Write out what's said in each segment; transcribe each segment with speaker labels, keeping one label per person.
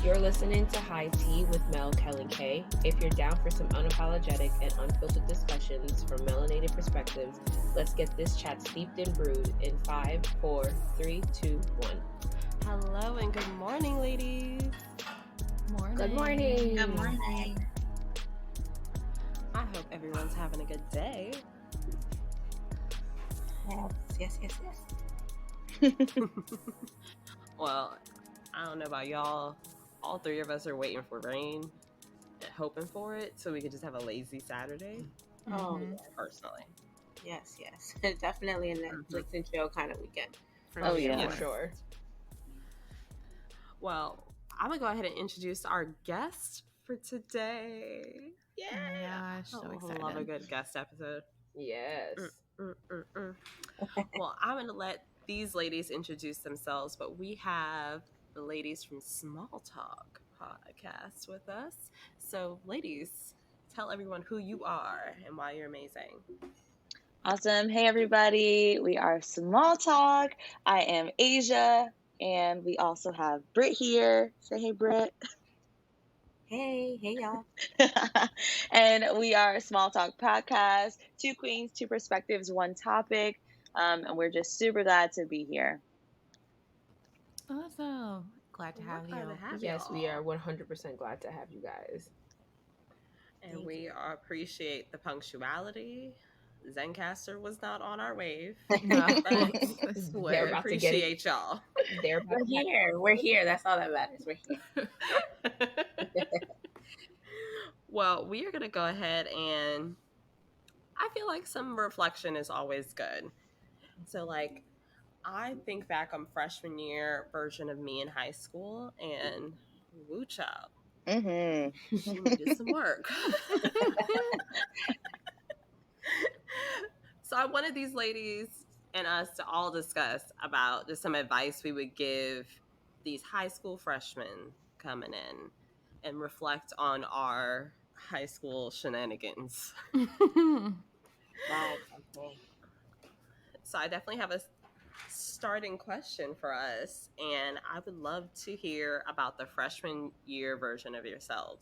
Speaker 1: You're listening to High Tea with Mel, Kelly K. If you're down for some unapologetic and unfiltered discussions from melanated perspectives, let's get this chat steeped and brewed in 5, 4, 3, 2, 1.
Speaker 2: Hello and good morning, ladies.
Speaker 3: Morning.
Speaker 1: Good morning.
Speaker 3: Good morning.
Speaker 2: I hope everyone's having a good day.
Speaker 3: Yes.
Speaker 2: Well, I don't know about y'all. All three of us are waiting for rain, hoping for it, so we could just have a lazy Saturday.
Speaker 3: Oh,
Speaker 2: Personally.
Speaker 3: yes. Definitely a Netflix and chill kind of weekend.
Speaker 1: For sure.
Speaker 2: Well, I'm going to go ahead and introduce our guest for today.
Speaker 4: Yeah, so excited.
Speaker 2: I love a good guest episode.
Speaker 1: Yes.
Speaker 2: Well, I'm going to let these ladies introduce themselves, but we have the ladies from Small Talk podcast with us. So, ladies, tell everyone who you are and why you're amazing.
Speaker 5: Awesome. Hey, everybody. We are Small Talk. I am Aisya, and we also have Britt here. Say hey, Britt.
Speaker 3: Hey y'all.
Speaker 5: And we are Small Talk podcast. 2 queens, 2 perspectives, 1 topic. And we're just super glad to be here.
Speaker 4: Awesome. Glad to have you.
Speaker 1: Yes, we are 100% glad to have you guys.
Speaker 2: And we appreciate the punctuality. Zencaster was not on our wave.
Speaker 4: No.
Speaker 2: We appreciate y'all.
Speaker 3: We're here. That's all that matters. We're here.
Speaker 2: Well, we are going to go ahead and I feel like some reflection is always good. So, I think back on freshman year version of me in high school, and woo child.
Speaker 5: Mm-hmm.
Speaker 2: She needed some work. So I wanted these ladies and us to all discuss about just some advice we would give these high school freshmen coming in and reflect on our high school shenanigans.
Speaker 3: Wow.
Speaker 2: So I definitely have a starting question for us, and I would love to hear about the freshman year version of yourselves.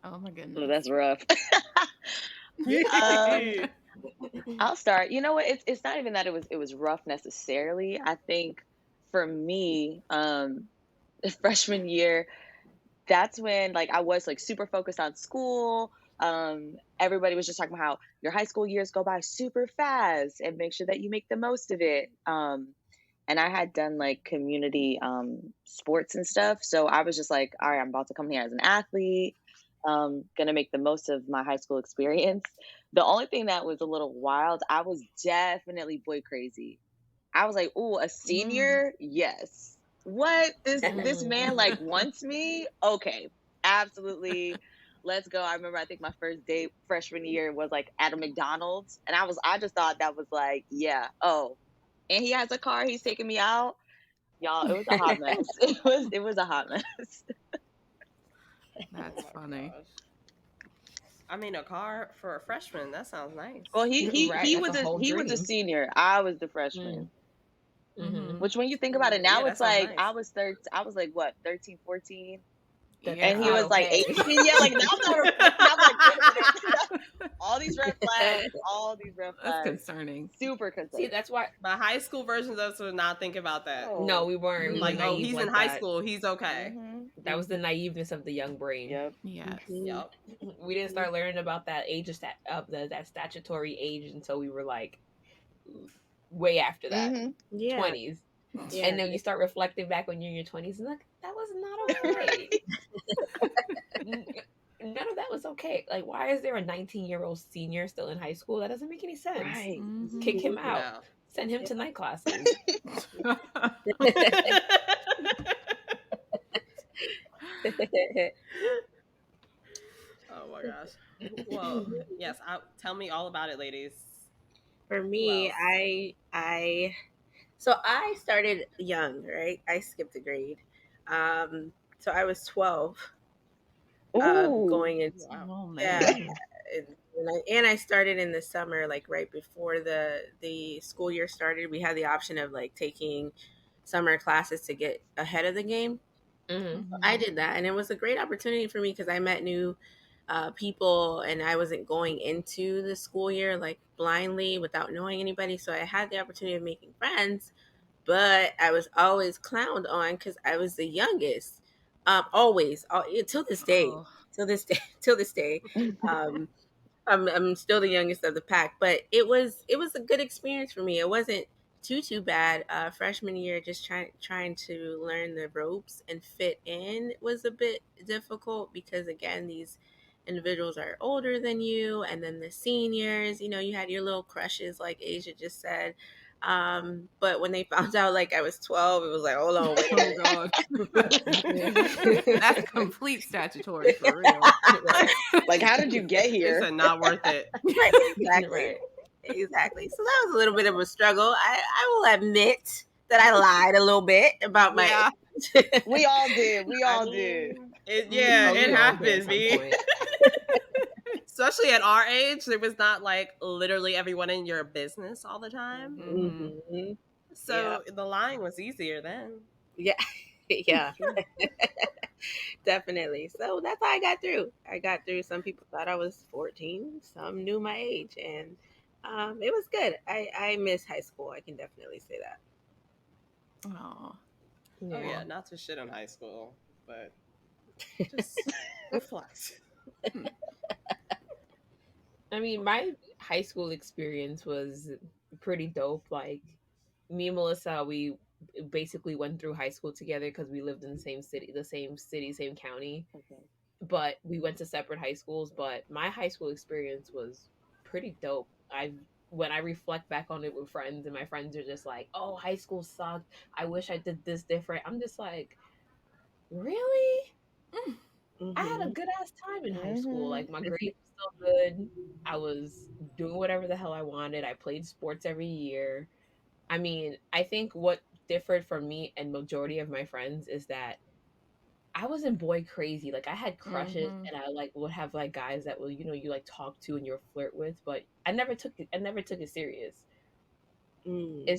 Speaker 4: Oh my goodness.
Speaker 5: Well, that's rough. I'll start. You know what? It's not even that it was rough necessarily. I think for me, freshman year, that's when I was super focused on school. Everybody was just talking about how your high school years go by super fast and make sure that you make the most of it. And I had done community sports and stuff. So I was just all right, I'm about to come here as an athlete. Gonna make the most of my high school experience. The only thing that was a little wild, I was definitely boy crazy. I was like, ooh, a senior? Yes. What? This man wants me? Okay, absolutely. Let's go. I remember I think my first date freshman year was at a McDonald's, and I just thought that was yeah. Oh, and he has a car. He's taking me out. Y'all, it was a hot mess. It was a hot mess.
Speaker 4: That's funny.
Speaker 2: Gosh. I mean, a car for a freshman, that sounds nice.
Speaker 5: Well, he was a senior. I was the freshman.
Speaker 1: Mm-hmm.
Speaker 5: Which when you think about it now, it's
Speaker 2: nice.
Speaker 5: I was 13, 14.
Speaker 1: Yeah.
Speaker 5: And he was 18. Yeah, all these red flags.
Speaker 4: That's concerning.
Speaker 5: Super concerning.
Speaker 1: See, that's why
Speaker 2: My high school versions of us would not think about that.
Speaker 5: Oh.
Speaker 1: no, we weren't. We were naive
Speaker 2: he's
Speaker 1: like
Speaker 2: in high
Speaker 1: that.
Speaker 2: school, he's okay.
Speaker 5: Mm-hmm.
Speaker 1: That was the naiveness of the young brain.
Speaker 5: Yep.
Speaker 4: Yes.
Speaker 2: Yep.
Speaker 1: We didn't start learning about that age of that statutory age until we were way after that,
Speaker 5: Mm-hmm.
Speaker 3: Yeah.
Speaker 1: 20s.
Speaker 3: Yeah.
Speaker 1: And then you start reflecting back when you're in your 20s and that was not okay. None of that was okay. Why is there a 19-year-old senior still in high school? That doesn't make any sense.
Speaker 3: Right.
Speaker 4: Mhm.
Speaker 1: Kick him out.
Speaker 2: No.
Speaker 1: Send him to night classes.
Speaker 2: Oh my gosh. Well, yes. Tell me all about it, ladies.
Speaker 3: For me,
Speaker 2: Wow.
Speaker 3: so I started young, right? I skipped a grade. So I was 12.
Speaker 5: Ooh.
Speaker 3: Going into
Speaker 4: Oh man.
Speaker 3: yeah, and I started in the summer, right before the school year started. We had the option of taking summer classes to get ahead of the game.
Speaker 1: Mm-hmm.
Speaker 3: I did that, and it was a great opportunity for me because I met new people, and I wasn't going into the school year like blindly without knowing anybody. So I had the opportunity of making friends, but I was always clowned on because I was the youngest. Always, till this day,
Speaker 4: Oh.
Speaker 3: till this day, till this day. Um, I'm still the youngest of the pack, but it was a good experience for me. It wasn't too bad. Freshman year, just trying to learn the ropes and fit in was a bit difficult because again, these individuals are older than you, and then the seniors, you had your little crushes, like Aisya just said. But when they found out like I was 12, it was like, hold on, wait a minute.
Speaker 4: Oh God. That's complete statutory for real.
Speaker 1: Right.
Speaker 5: Like, how did you get
Speaker 2: They
Speaker 5: here?
Speaker 2: said not worth it.
Speaker 3: Right, exactly.
Speaker 1: Right.
Speaker 3: Exactly. So that was a little bit of a struggle. I will admit that I lied a little bit about my
Speaker 4: Yeah.
Speaker 3: age.
Speaker 5: We all did. We
Speaker 2: I
Speaker 5: all did.
Speaker 2: mean,
Speaker 3: Mm-hmm.
Speaker 2: it
Speaker 1: We all did at
Speaker 2: happened,
Speaker 1: some
Speaker 2: B.
Speaker 1: point.
Speaker 2: Especially at our age, there was not like literally everyone in your business all the time.
Speaker 4: Mm-hmm.
Speaker 3: Mm-hmm.
Speaker 2: So the lying was easier then.
Speaker 3: Yeah. Yeah, definitely. So that's how I got through. Some people thought I was 14. Some knew my age, and it was good. I miss high school. I can definitely say that.
Speaker 4: Oh.
Speaker 2: Oh
Speaker 1: Yeah.
Speaker 2: yeah, not to shit on high school, but just reflect.
Speaker 1: I mean, my high school experience was pretty dope. Like, me and Melissa, we basically went through high school together because we lived in the same city, same county.
Speaker 5: Okay.
Speaker 1: But we went to separate high schools. But my high school experience was pretty dope. When I reflect back on it with friends, and my friends are just like, "Oh, high school sucked. I wish I did this different." I'm just like, really? I had a
Speaker 3: Mm-hmm.
Speaker 1: good ass time in high school.
Speaker 5: Mm-hmm.
Speaker 1: Like, my grades were still good. I was doing whatever the hell I wanted. I played sports every year. I mean, I think what differed from me and majority of my friends is that I wasn't boy crazy. Like, I had crushes,
Speaker 4: Mm-hmm.
Speaker 1: and I like would have like guys that will, you like talk to and you're flirt with, but I never took it serious.
Speaker 3: Mm.
Speaker 1: I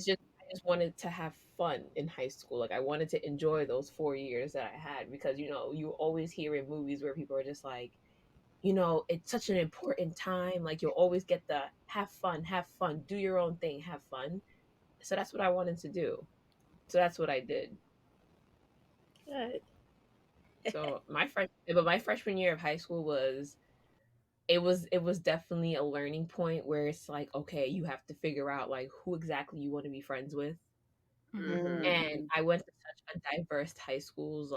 Speaker 1: just wanted to have fun in high school. Like, I wanted to enjoy those 4 years that I had, because you always hear in movies where people are just like, it's such an important time. Like, you'll always get the have fun, do your own thing, have fun. So that's what I wanted to do. So that's what I did.
Speaker 3: Good.
Speaker 1: So my freshman year of high school it was definitely a learning point where it's like, okay, you have to figure out like who exactly you want to be friends with.
Speaker 2: Mm-hmm.
Speaker 1: And I went to such a diverse high schools.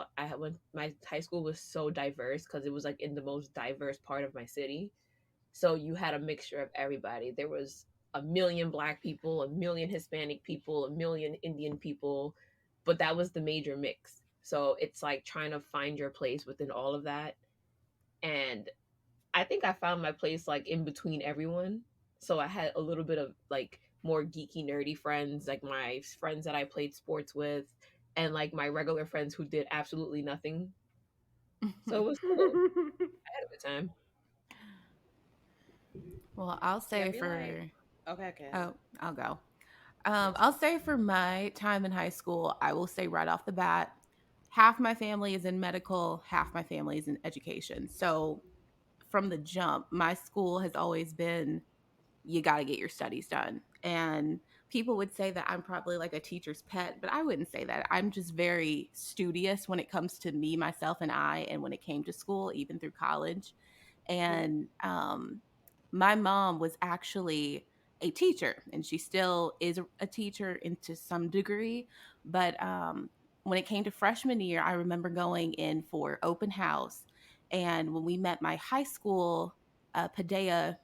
Speaker 1: My high school was so diverse because it was like in the most diverse part of my city. So you had a mixture of everybody. There was a million black people, a million Hispanic people, a million Indian people, but that was the major mix. So it's like trying to find your place within all of that. And I think I found my place like in between everyone. So I had a little bit of like more geeky, nerdy friends, like my friends that I played sports with, and like my regular friends who did absolutely nothing. So it was cool. I had a good time.
Speaker 4: Well, I'll
Speaker 2: Yeah, I
Speaker 4: say
Speaker 2: feel
Speaker 4: for
Speaker 2: like okay.
Speaker 4: oh, I'll go.
Speaker 2: Yes.
Speaker 4: I'll say for my time in high school, I will say right off the bat, half my family is in medical, half my family is in education. So from the jump, my school has always been, you got to get your studies done. And people would say that I'm probably like a teacher's pet, but I wouldn't say that. I'm just very studious when it comes to me, myself, and I, and when it came to school, even through college. And my mom was actually a teacher, and she still is a teacher into some degree. But when it came to freshman year, I remember going in for open house. And when we met my high school Padea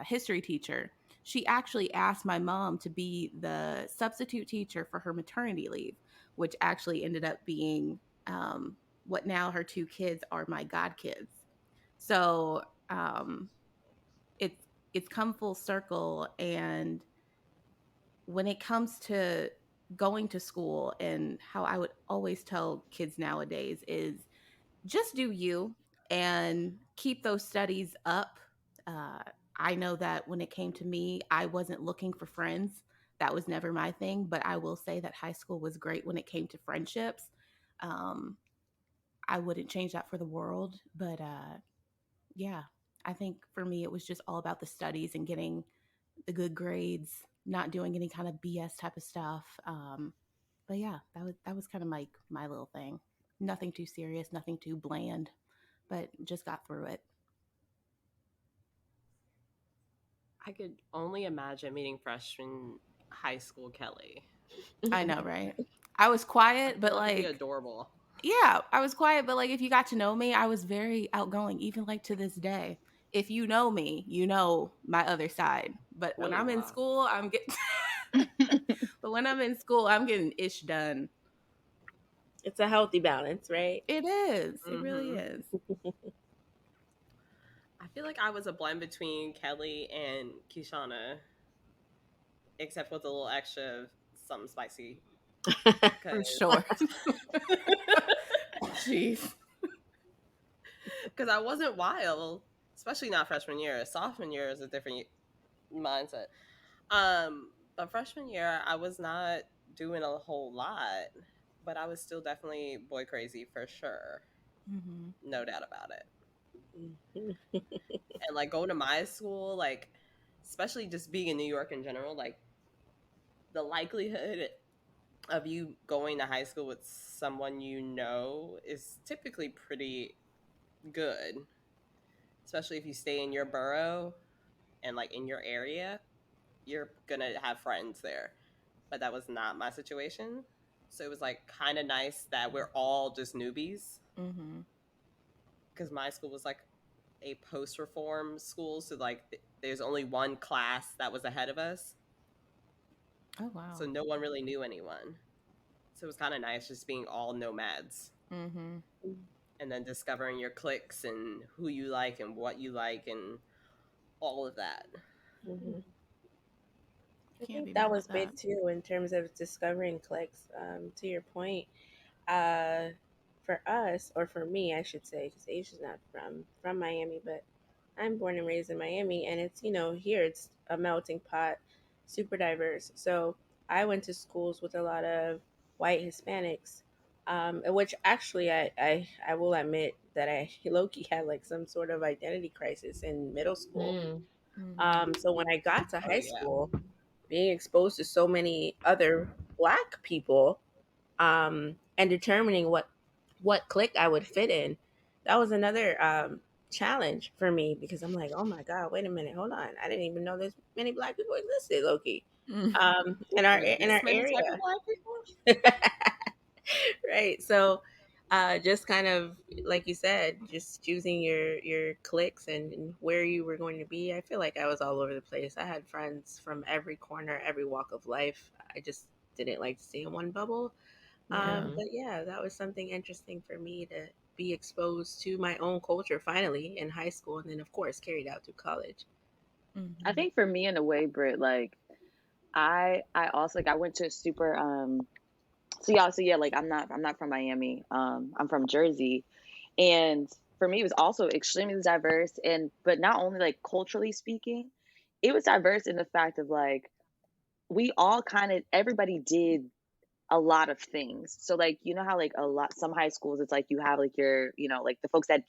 Speaker 4: history teacher, she actually asked my mom to be the substitute teacher for her maternity leave, which actually ended up being what now her two kids are my god kids. So it's it's come full circle. And when it comes to going to school, and how I would always tell kids nowadays is just do you and keep those studies up. Uh, I know that when it came to me, I wasn't looking for friends. That was never my thing. But I will say that high school was great when it came to friendships. I wouldn't change that for the world. But yeah, I think for me, it was just all about the studies and getting the good grades, not doing any kind of BS type of stuff. But yeah, that was kind of my little thing. Nothing too serious, nothing too bland, but just got through it.
Speaker 2: I could only imagine meeting freshman high school Kelly.
Speaker 4: I know, right? I was quiet, but
Speaker 2: That would be
Speaker 4: like,
Speaker 2: adorable.
Speaker 4: yeah, I was quiet, but like, if you got to know me, I was very outgoing, even like to this day. If you know me, you know my other side. But when
Speaker 2: Oh,
Speaker 4: I'm in
Speaker 2: wow.
Speaker 4: school, I'm getting. But when I'm in school, I'm getting ish done.
Speaker 3: It's a healthy balance, right?
Speaker 4: It is. It really
Speaker 2: Mhm.
Speaker 4: is.
Speaker 2: I feel like I was a blend between Kelly and Kishana, except with a little extra of something spicy.
Speaker 4: For sure. Jeez.
Speaker 2: Because I wasn't wild, especially not freshman year. Sophomore year is a different mindset. But freshman year, I was not doing a whole lot, but I was still definitely boy crazy for sure.
Speaker 4: Mm-hmm.
Speaker 2: No doubt about it. And like going to my school, like especially just being in New York in general, like the likelihood of you going to high school with someone you know is typically pretty good, especially if you stay in your borough and like in your area, you're gonna have friends there. But that was not my situation. So it was like kind of nice that we're all just newbies,
Speaker 4: Mm-hmm.
Speaker 2: because my school was like a post-reform school, so like there's only one class that was ahead of us,
Speaker 4: Oh wow.
Speaker 2: so no one really knew anyone. So it was kind of nice just being all nomads
Speaker 4: Mm-hmm.
Speaker 2: and then discovering your cliques and who you like and what you like and all of that.
Speaker 3: Mm-hmm. I
Speaker 4: Can't
Speaker 3: think
Speaker 4: be
Speaker 3: that
Speaker 4: mad
Speaker 3: was
Speaker 4: at that.
Speaker 3: big too in terms of discovering clicks. To your point, uh, for us, or for me, I should say, because Asia's not from Miami, but I'm born and raised in Miami, and it's here it's a melting pot, super diverse. So I went to schools with a lot of white Hispanics, which actually I will admit that I low key had like some sort of identity crisis in middle school.
Speaker 1: Mm.
Speaker 4: Mm-hmm.
Speaker 3: So when I got to
Speaker 2: Oh
Speaker 3: high
Speaker 2: yeah.
Speaker 3: school, being exposed to so many other black people, and determining what clique I would fit in, that was another challenge for me because I'm like, oh my god, wait a minute, hold on, I didn't even know this many black people existed, Loki, in
Speaker 2: This
Speaker 3: our
Speaker 2: many type of
Speaker 3: area.
Speaker 2: black people.
Speaker 3: Right. So, just kind of like you said, just choosing your cliques and where you were going to be. I feel like I was all over the place. I had friends from every corner, every walk of life. I just didn't like to stay in one bubble.
Speaker 4: Yeah.
Speaker 3: But yeah, that was something interesting for me to be exposed to my own culture finally in high school, and then of course carried out to college.
Speaker 4: Mm-hmm.
Speaker 5: I think for me, in a way, Britt, like I also like I went to a super so yeah, like I'm not from Miami. I'm from Jersey, and for me, it was also extremely diverse. And but not only like culturally speaking, it was diverse in the fact of like we all kind of everybody did a lot of things. So like you know how like a lot some high schools it's like you have like your like the folks that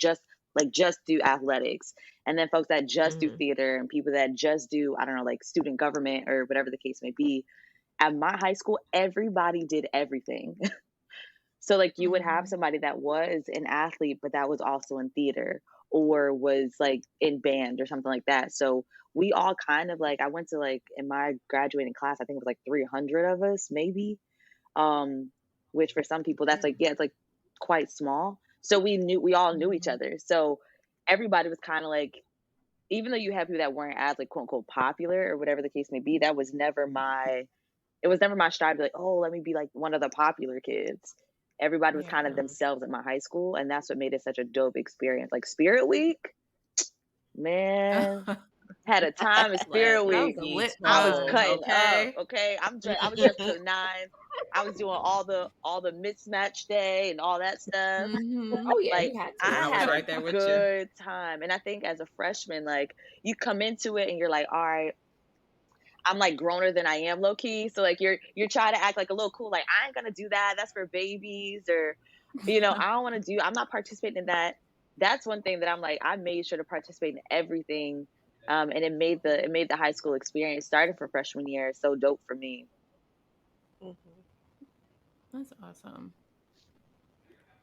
Speaker 5: just do athletics, and then folks that just do
Speaker 1: Mm-hmm.
Speaker 5: theater, and people that just do I don't know like student government or whatever the case may be. At my high school, everybody did everything. So like you would have
Speaker 4: Mm-hmm.
Speaker 5: somebody that was an athlete, but that was also in theater or was like in band or something like that. So we all kind of like I went to like in my graduating class, I think it was like 300 of us, maybe. Um, which for some people that's like yeah, it's like quite small. So we all knew each
Speaker 4: Mm-hmm.
Speaker 5: other. So everybody was kind of like even though you have people that weren't as like quote unquote popular or whatever the case may be, that was never my it was never my strive to be like, oh, let me be like one of the popular kids. Everybody was kind of
Speaker 4: Yeah.
Speaker 5: themselves at my high school, and that's what made it such a dope experience. Like Spirit Week, man, had a time at
Speaker 2: Let
Speaker 5: Spirit
Speaker 4: That
Speaker 2: me
Speaker 4: was
Speaker 5: Week.
Speaker 4: a
Speaker 2: be
Speaker 4: lit
Speaker 5: I was
Speaker 2: told.
Speaker 4: time.
Speaker 5: cutting up.
Speaker 2: Okay.
Speaker 5: Okay, I was dressed to the nines. I was doing all the mismatch day and all that stuff.
Speaker 4: Mm-hmm.
Speaker 3: Oh yeah,
Speaker 5: Like
Speaker 3: you had to.
Speaker 2: I
Speaker 5: I
Speaker 2: was
Speaker 5: had a
Speaker 2: right there with you.
Speaker 5: good time, and I think as a freshman, like you come into it and you're like, all right, I'm like growner than I am low key. So like you're trying to act like a little cool, like I ain't gonna do that. That's for babies or You know, I don't want to do. I'm not participating in that. That's one thing that I'm like. I made sure to participate in everything, and it made the high school experience starting for freshman year so dope for me.
Speaker 4: That's awesome.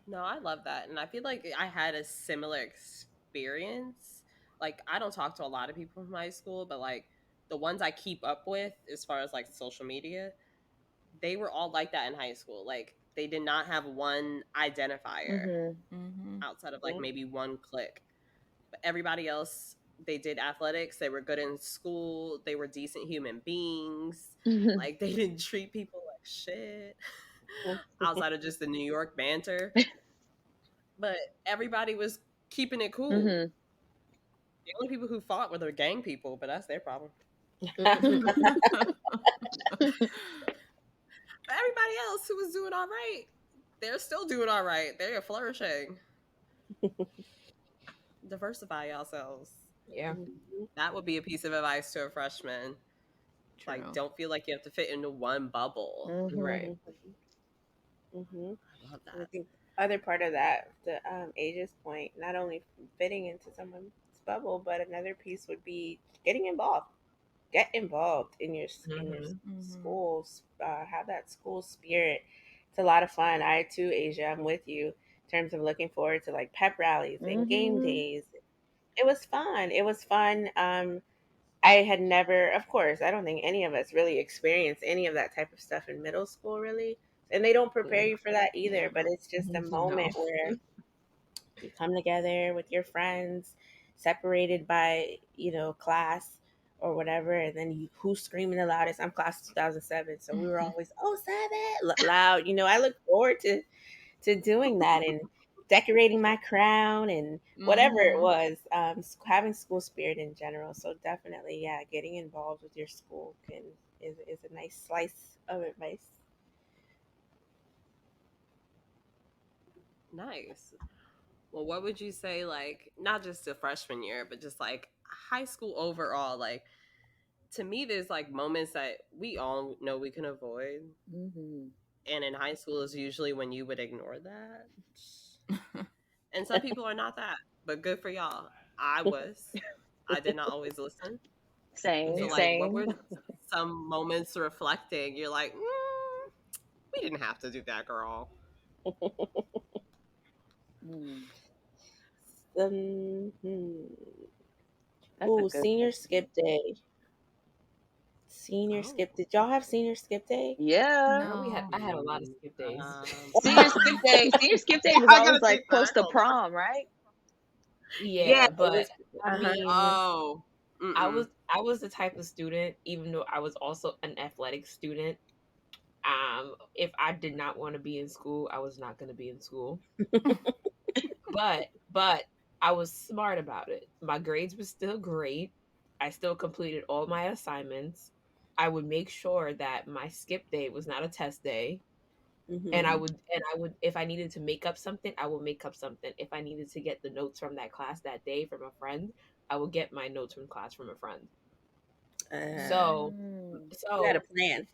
Speaker 2: No, I love that. And I feel like I had a similar experience. Like, I don't talk to a lot of people from high school, but like the ones I keep up with as far as like social media, they were all like that in high school. Like, they did not have one identifier
Speaker 5: Mm-hmm.
Speaker 2: outside of like maybe one clique. But everybody else, they did athletics, they were good in school, they were decent human beings. Like, they didn't treat people like shit outside of just the New York banter. But everybody was keeping it cool.
Speaker 5: Mm-hmm.
Speaker 2: The only people who fought were the gang people, but that's their problem. But everybody else who was doing all right, they're still doing all right. They are flourishing. Diversify yourselves.
Speaker 1: Yeah.
Speaker 2: That would be a piece of advice to a freshman.
Speaker 4: True.
Speaker 2: Like, don't feel like you have to fit into one bubble.
Speaker 5: Mm-hmm.
Speaker 1: Right.
Speaker 3: Mm-hmm.
Speaker 2: I love
Speaker 3: I
Speaker 2: that.
Speaker 3: think the other part of that, the Asia's point, not only fitting into someone's bubble, but another piece would be getting involved. Get involved in your
Speaker 1: Mm-hmm.
Speaker 3: schools. Have that school spirit. It's a lot of fun. I too, Asia, I'm with you in terms of looking forward to like pep rallies and game days. It was fun. It was fun. I had never, of course, I don't think any of us really experienced any of that type of stuff in middle school, really. And they don't prepare you for that either, but it's just a moment where you come together with your friends, separated by, class or whatever, and then who's screaming the loudest. I'm class 2007, so we were always, oh, 7, loud. I look forward to doing that and decorating my crown and whatever it was, having school spirit in general. So definitely, yeah, getting involved with your school is a nice slice of advice.
Speaker 2: Nice. Well, what would you say, like, not just the freshman year, but just like high school overall? Like, to me, there's like moments that we all know we can avoid.
Speaker 5: Mm-hmm.
Speaker 2: And in high school is usually when you would ignore that. And some people are not that, but good for y'all. I was. I did not always listen.
Speaker 5: Same,
Speaker 2: So, like, what were some moments reflecting? You're like, we didn't have to do that, girl.
Speaker 3: Senior skip day. Senior skip. Did y'all have senior skip day?
Speaker 5: Yeah.
Speaker 1: No, I had a lot of skip days.
Speaker 5: Senior skip day. Senior skip day was always like close to prom, right?
Speaker 1: Yeah, but I mean,
Speaker 2: I
Speaker 1: was the type of student, even though I was also an athletic student. If I did not want to be in school, I was not going to be in school. but I was smart about it. My grades were still great. I still completed all my assignments. I would make sure that my skip day was not a test day. And I would if I needed to make up something, I would make up something. If I needed to get the notes from that class that day from a friend, I would get my notes from class from a friend. So
Speaker 3: you had a plan.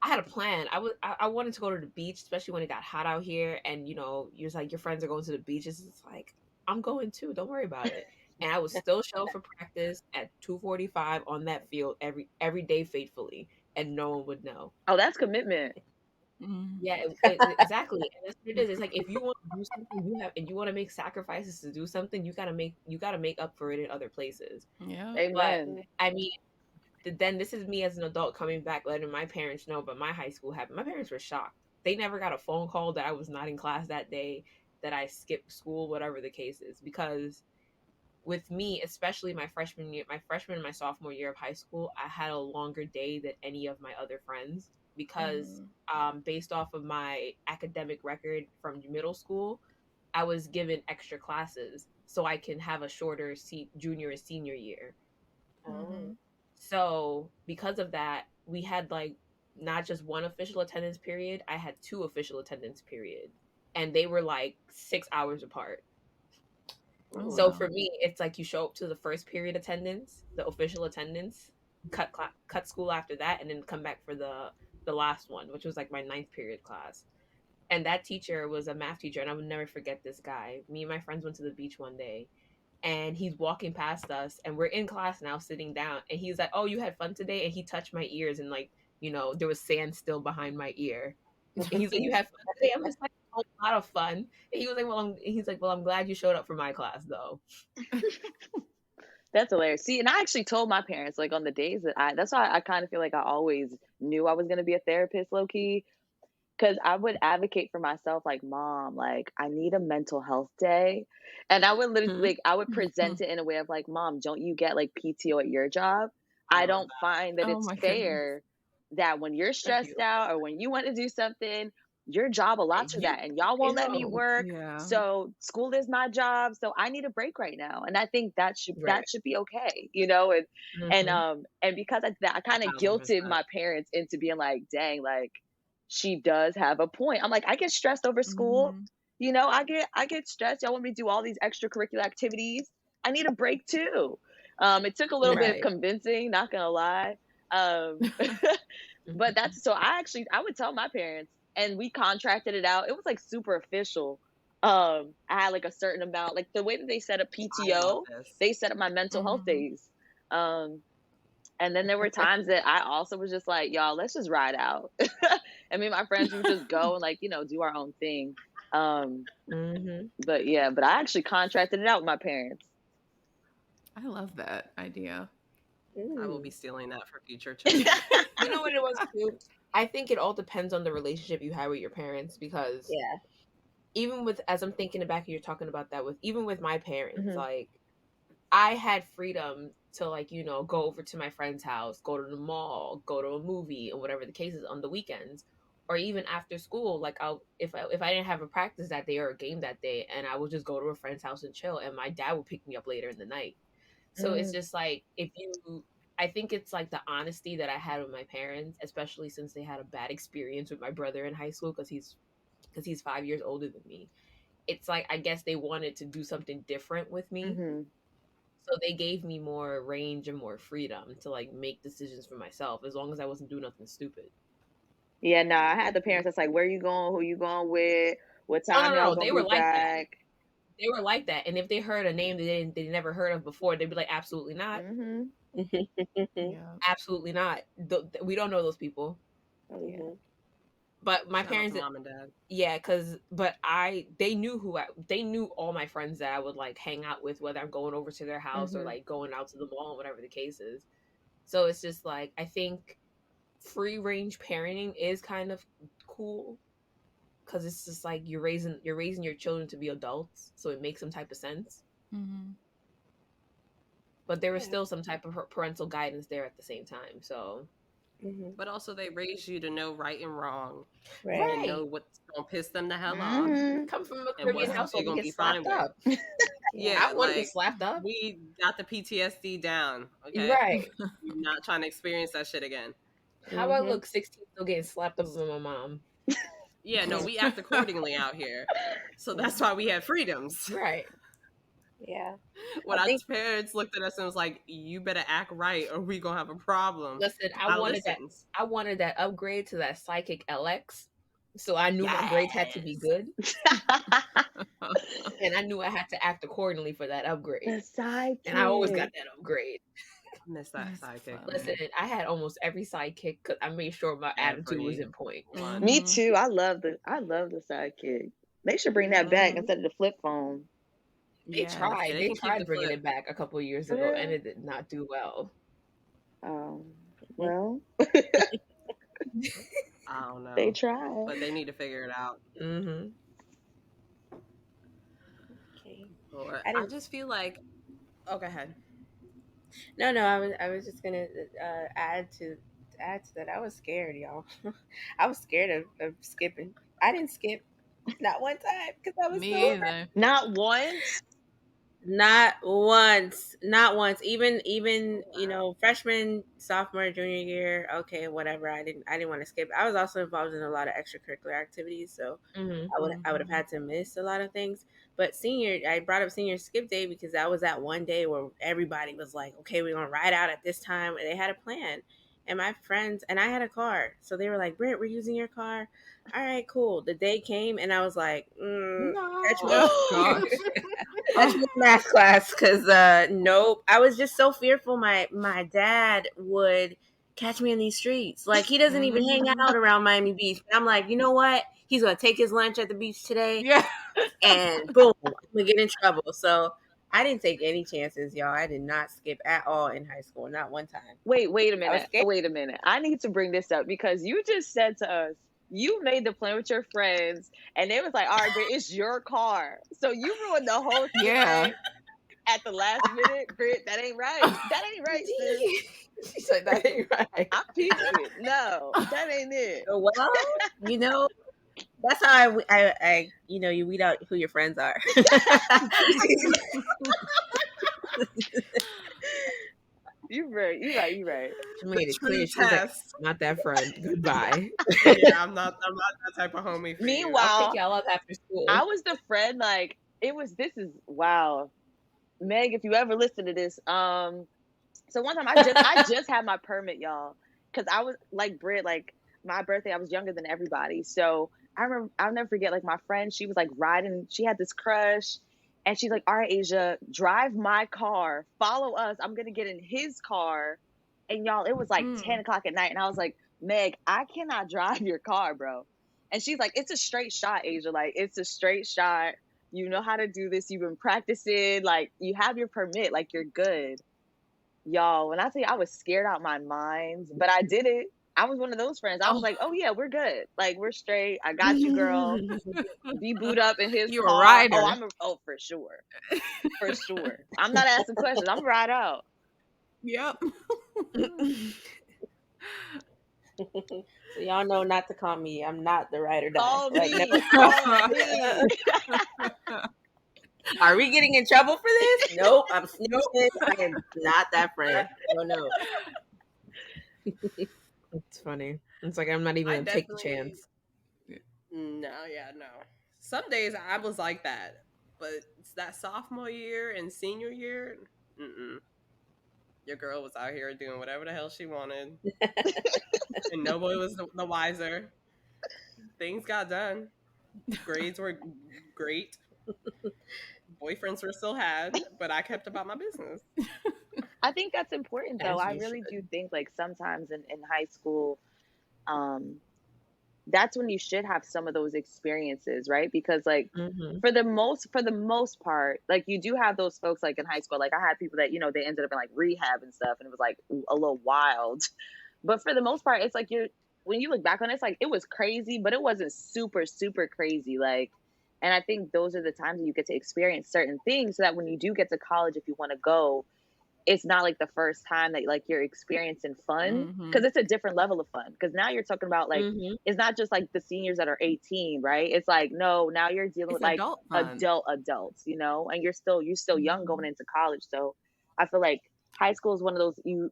Speaker 1: I had a plan. I wanted to go to the beach, especially when it got hot out here, and you're like your friends are going to the beaches. It's like I'm going too. Don't worry about it. And I would still show up for practice at 2:45 on that field every day faithfully, and no one would know.
Speaker 5: Oh, that's commitment.
Speaker 1: Yeah, exactly. And that's what it is. It's like if you want to do something, you want to make sacrifices to do something, you gotta make up for it in other places.
Speaker 4: Yeah.
Speaker 5: Amen.
Speaker 1: But I mean, then this is me as an adult coming back, letting my parents know. But my high school happened. My parents were shocked. They never got a phone call that I was not in class that day, that I skipped school, whatever the case is. Because with me, especially my freshman and my sophomore year of high school, I had a longer day than any of my other friends because based off of my academic record from middle school, I was given extra classes so I can have a shorter junior and senior year. So because of that, we had like not just one official attendance period, I had 2 official attendance period, and they were like 6 hours apart. So for me, it's like you show up to the first period attendance, the official attendance, cut school after that, and then come back for the last one, which was like my 9th period class. And that teacher was a math teacher, and I would never forget this guy. Me and my friends went to the beach one day, and he's walking past us, and we're in class now, sitting down, and he's like, "Oh, you had fun today?" And he touched my ears, and like, there was sand still behind my ear. And he's like, "You had fun today?" I'm just like, "Oh, a lot of fun." And he was like, "Well, I'm glad you showed up for my class, though."
Speaker 5: That's hilarious. See, and I actually told my parents, like, on the days that that's why I kind of feel like I always knew I was going to be a therapist, low key, because I would advocate for myself, like, Mom, like, I need a mental health day. And I would literally, like, I would present it in a way of like, Mom, don't you get like PTO at your job? I don't find that
Speaker 4: Oh
Speaker 5: it's
Speaker 4: my goodness.
Speaker 5: fair that when you're stressed out or when you want to do something, your job allots for that, and y'all won't let me work.
Speaker 4: Yeah.
Speaker 5: So school is my job, so I need a break right now, and I think that should be okay, and because of that, I kind of guilted
Speaker 2: 1000%.
Speaker 5: my parents into being like, dang, like, she does have a point. I'm like, I get stressed over school. I get stressed. Y'all want me to do all these extracurricular activities. I need a break too. It took a little bit of convincing, not gonna lie. But I would tell my parents, and we contracted it out. It was like super official. I had like a certain amount, like the way that they set up PTO, they set up my mental health days. And then there were times that I also was just like, y'all, let's just ride out. And me and my friends would just go and like, do our own thing. But I actually contracted it out with my parents.
Speaker 4: I love that idea.
Speaker 2: I will be stealing that for future too.
Speaker 1: You know what it was too? I think it all depends on the relationship you have with your parents, because even with, as I'm thinking back, you're talking about that even with my parents, like, I had freedom to, like, go over to my friend's house, go to the mall, go to a movie, and whatever the case is on the weekends, or even after school. Like, if I didn't have a practice that day or a game that day, and I would just go to a friend's house and chill, and my dad would pick me up later in the night. So it's just like, I think it's like the honesty that I had with my parents, especially since they had a bad experience with my brother in high school, because he's 5 years older than me. It's like, I guess they wanted to do something different with me. So they gave me more range and more freedom to like make decisions for myself, as long as I wasn't doing nothing stupid.
Speaker 5: Yeah, no, I had the parents that's like, where you going? Who you going with? What time y'all gonna
Speaker 1: they were
Speaker 5: be
Speaker 1: like
Speaker 5: back?
Speaker 1: that. They were like that. And if they heard a name they never heard of before, they'd be like, absolutely not. Absolutely not. We don't know those people. But my parents,
Speaker 2: mom and dad.
Speaker 1: Yeah, but they knew all my friends that I would like hang out with, whether I'm going over to their house or like going out to the mall, whatever the case is. So it's just like, I think free range parenting is kind of cool, because it's just like you're raising your children to be adults, so it makes some type of sense. But there was still some type of parental guidance there at the same time. So.
Speaker 2: But also, they raise you to know right and wrong,
Speaker 1: Right.
Speaker 2: and know what's gonna piss them the hell off.
Speaker 1: Come from a Caribbean household,
Speaker 2: gonna
Speaker 1: get
Speaker 2: be
Speaker 1: slapped
Speaker 2: fine
Speaker 1: up.
Speaker 2: Yeah,
Speaker 1: I want to get slapped up.
Speaker 2: We got the PTSD down. Okay,
Speaker 1: right.
Speaker 2: You're not trying to experience that shit again.
Speaker 1: How I look 16 still getting slapped up with my mom.
Speaker 2: Yeah, no, we act accordingly out here, so that's why we had freedoms.
Speaker 1: Right.
Speaker 3: Yeah.
Speaker 2: When our parents looked at us and was like, "You better act right, or we gonna have a problem."
Speaker 1: Listen, I wanted that upgrade to that Psychic LX, so I knew my grades had to be good, and I knew I had to act accordingly for that upgrade.
Speaker 5: The sidekick.
Speaker 1: And I always got that upgrade.
Speaker 2: I miss that sidekick.
Speaker 1: Listen, I had almost every sidekick because I made sure my attitude was in point.
Speaker 5: Me too. I love the sidekick. They should bring that back instead of the flip phone.
Speaker 1: They tried. They tried bringing it back a couple of years ago, and it did not do well.
Speaker 5: Well,
Speaker 2: I don't know.
Speaker 5: They tried,
Speaker 2: but they need to figure it out.
Speaker 3: Okay.
Speaker 2: I just feel like. Oh, go ahead.
Speaker 3: No, I was just gonna add to that. I was scared, y'all. I was scared of skipping. I didn't skip, not one time, because I was
Speaker 4: either.
Speaker 5: Not once.
Speaker 3: Not once. Even freshman, sophomore, junior year. Okay, whatever. I didn't want to skip. I was also involved in a lot of extracurricular activities, so I would have had to miss a lot of things. But I brought up senior skip day because that was that one day where everybody was like, okay, we're gonna ride out at this time, and they had a plan. And my friends, and I had a car. So they were like, Britt, we're using your car. All right, cool. The day came and I was like, catch me,
Speaker 4: Oh, gosh.
Speaker 3: catch me in math class. Cause nope. I was just so fearful my dad would catch me in these streets. Like he doesn't even hang out around Miami Beach. And I'm like, you know what? He's gonna take his lunch at the beach today
Speaker 4: Yeah.
Speaker 3: and boom, I'm gonna get in trouble. So I didn't take any chances, y'all. I did not skip at all in high school, not one time.
Speaker 5: Wait a
Speaker 3: I was
Speaker 5: minute.
Speaker 3: scared.
Speaker 5: Wait a minute. I need to bring this up because you just said to us, you made the plan with your friends, and it was like, all right, Britt, it's your car. So you ruined the whole thing
Speaker 4: Yeah.
Speaker 5: at the last minute. Britt, that ain't right. That ain't right, sis.
Speaker 3: She said that ain't right.
Speaker 5: I peeped it. No, that ain't it.
Speaker 3: Well, you know, that's how I you know, you weed out who your friends are.
Speaker 5: You're right.
Speaker 3: She made it
Speaker 2: True
Speaker 3: clear. She was like,
Speaker 2: test.
Speaker 3: not that friend. Goodbye.
Speaker 2: Yeah, I'm not that type of homie for you.
Speaker 1: I'll
Speaker 5: Meanwhile,
Speaker 1: pick y'all up after school.
Speaker 5: I was the friend, like, this is wow. Meg, if you ever listen to this, so one time I just had my permit, y'all, because I was like Britt, like my birthday, I was younger than everybody. So I remember, I'll never forget, like my friend, she was like riding, she had this crush, and she's like, all right, Aisya, drive my car, follow us. I'm gonna get in his car. And y'all, it was like 10 o'clock at night, and I was like, Meg, I cannot drive your car, bro. And she's like, it's a straight shot, Aisya. Like, it's a straight shot. You know how to do this. You've been practicing. Like, you have your permit. Like, you're good. Y'all, when I tell you I was scared out my mind, but I did it. I was one of those friends. I was like, oh yeah, we're good. Like, we're straight. I got you, girl. Be booed up in his
Speaker 4: You're a
Speaker 5: car.
Speaker 4: rider.
Speaker 5: Oh, for sure. For sure. I'm not asking questions. I'm right out.
Speaker 4: Yep.
Speaker 3: So y'all know not to call me. I'm not the ride or die.
Speaker 5: Call
Speaker 3: Like,
Speaker 5: me.
Speaker 3: no.
Speaker 5: Call me.
Speaker 3: Are we getting in trouble for this? Nope. I'm snitching. I am not that friend. Oh no. It's funny. It's like I'm not even gonna take the chance.
Speaker 2: No. Some days I was like that, but it's that sophomore year and senior year, your girl was out here doing whatever the hell she wanted, and nobody was the wiser. Things got done. Grades were great. Boyfriends were still had, but I kept about my business.
Speaker 5: I think that's important, though.
Speaker 3: As
Speaker 5: I
Speaker 3: you
Speaker 5: really
Speaker 3: should.
Speaker 5: do think, like, sometimes in high school, that's when you should have some of those experiences, right? Because, like, for the most part, like, you do have those folks, like, in high school. Like, I had people that, you know, they ended up in like rehab and stuff, and it was like a little wild. But for the most part, it's like when you look back on it, it's like it was crazy, but it wasn't super super crazy. Like, and I think those are the times that you get to experience certain things, so that when you do get to college, if you want to go, it's not like the first time that like you're experiencing fun, because it's a different level of fun. Because now you're talking about like it's not just like the seniors that are 18, right? It's like, no, now you're dealing with like adults, you know, and you're still young going into college. So I feel like high school is one of those, you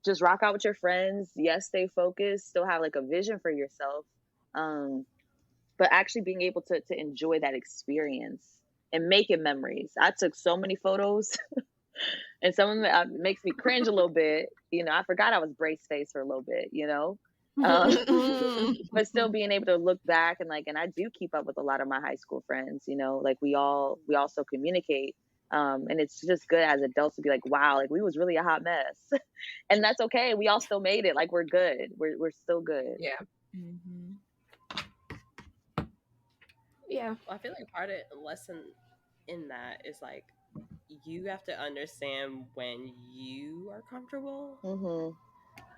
Speaker 5: just rock out with your friends. Yes, stay focused, still have like a vision for yourself, but actually being able to enjoy that experience and making memories. I took so many photos. And some of it makes me cringe a little bit. You know, I forgot I was brace face for a little bit, you know? But still being able to look back and like, and I do keep up with a lot of my high school friends, you know, like we also communicate. And it's just good as adults to be like, wow, like we was really a hot mess. And that's okay. We all still made it. Like we're good. We're still good.
Speaker 3: Yeah. Yeah.
Speaker 2: Well, I feel like part of the lesson in that is like, you have to understand when you are comfortable.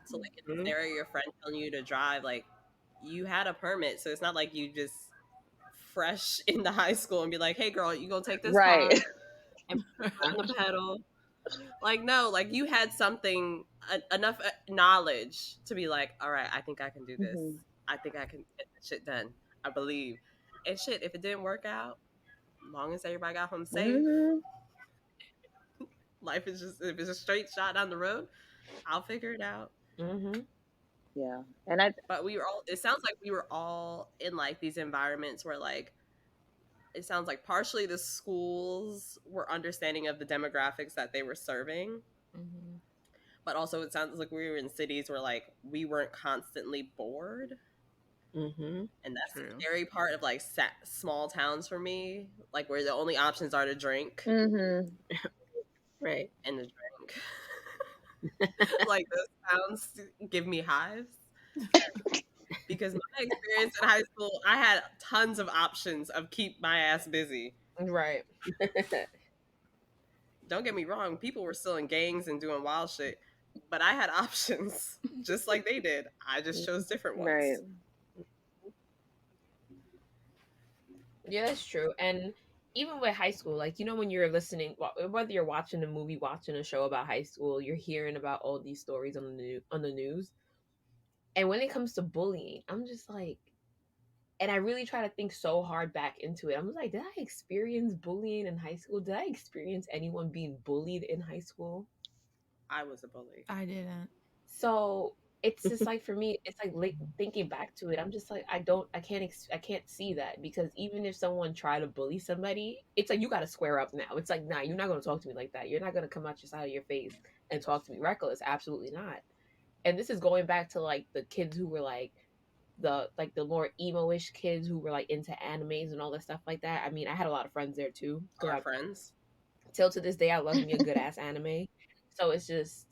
Speaker 2: So like if there are your friend telling you to drive, like you had a permit, so it's not like you just fresh into high school and be like, hey girl, you gonna take this car and put on the pedal. Like no, like you had something enough knowledge to be like, all right, I think I can do this. I think I can get this shit done. I believe. And shit, if it didn't work out, as long as everybody got home safe, life is just, if it's a straight shot down the road, I'll figure it out.
Speaker 5: Yeah. And
Speaker 2: but it sounds like we were all in like these environments where like, it sounds like partially the schools were understanding of the demographics that they were serving. but also it sounds like we were in cities where like we weren't constantly bored.
Speaker 3: Mm-hmm.
Speaker 2: And that's
Speaker 4: True.
Speaker 2: the scary part of like small towns for me, like where the only options are to drink
Speaker 5: Mm-hmm.
Speaker 3: Right.
Speaker 2: and to drink. Like those towns give me hives. Because my experience in high school, I had tons of options of keep my ass busy.
Speaker 1: Right.
Speaker 2: Don't get me wrong, people were still in gangs and doing wild shit, but I had options just like they did. I just chose different ones.
Speaker 5: Right.
Speaker 1: Yeah, that's true. And even with high school, like, you know, when you're listening, whether you're watching a movie, watching a show about high school, you're hearing about all these stories on the news. And when it comes to bullying, I'm just like, and I really try to think so hard back into it. I'm like, did I experience bullying in high school? Did I experience anyone being bullied in high school?
Speaker 2: I was a bully.
Speaker 4: I didn't.
Speaker 1: So it's just like, for me, it's like thinking back to it, I'm just like, I can't see that, because even if someone tried to bully somebody, it's like, you got to square up now. It's like, nah, you're not going to talk to me like that. You're not going to come out your side of your face and talk to me reckless. Absolutely not. And this is going back to like the kids who were like the more emo-ish kids who were like into animes and all that stuff like that. I mean, I had a lot of friends there too.
Speaker 2: Our friends.
Speaker 1: Till to this day, I love me a good ass anime. So it's just,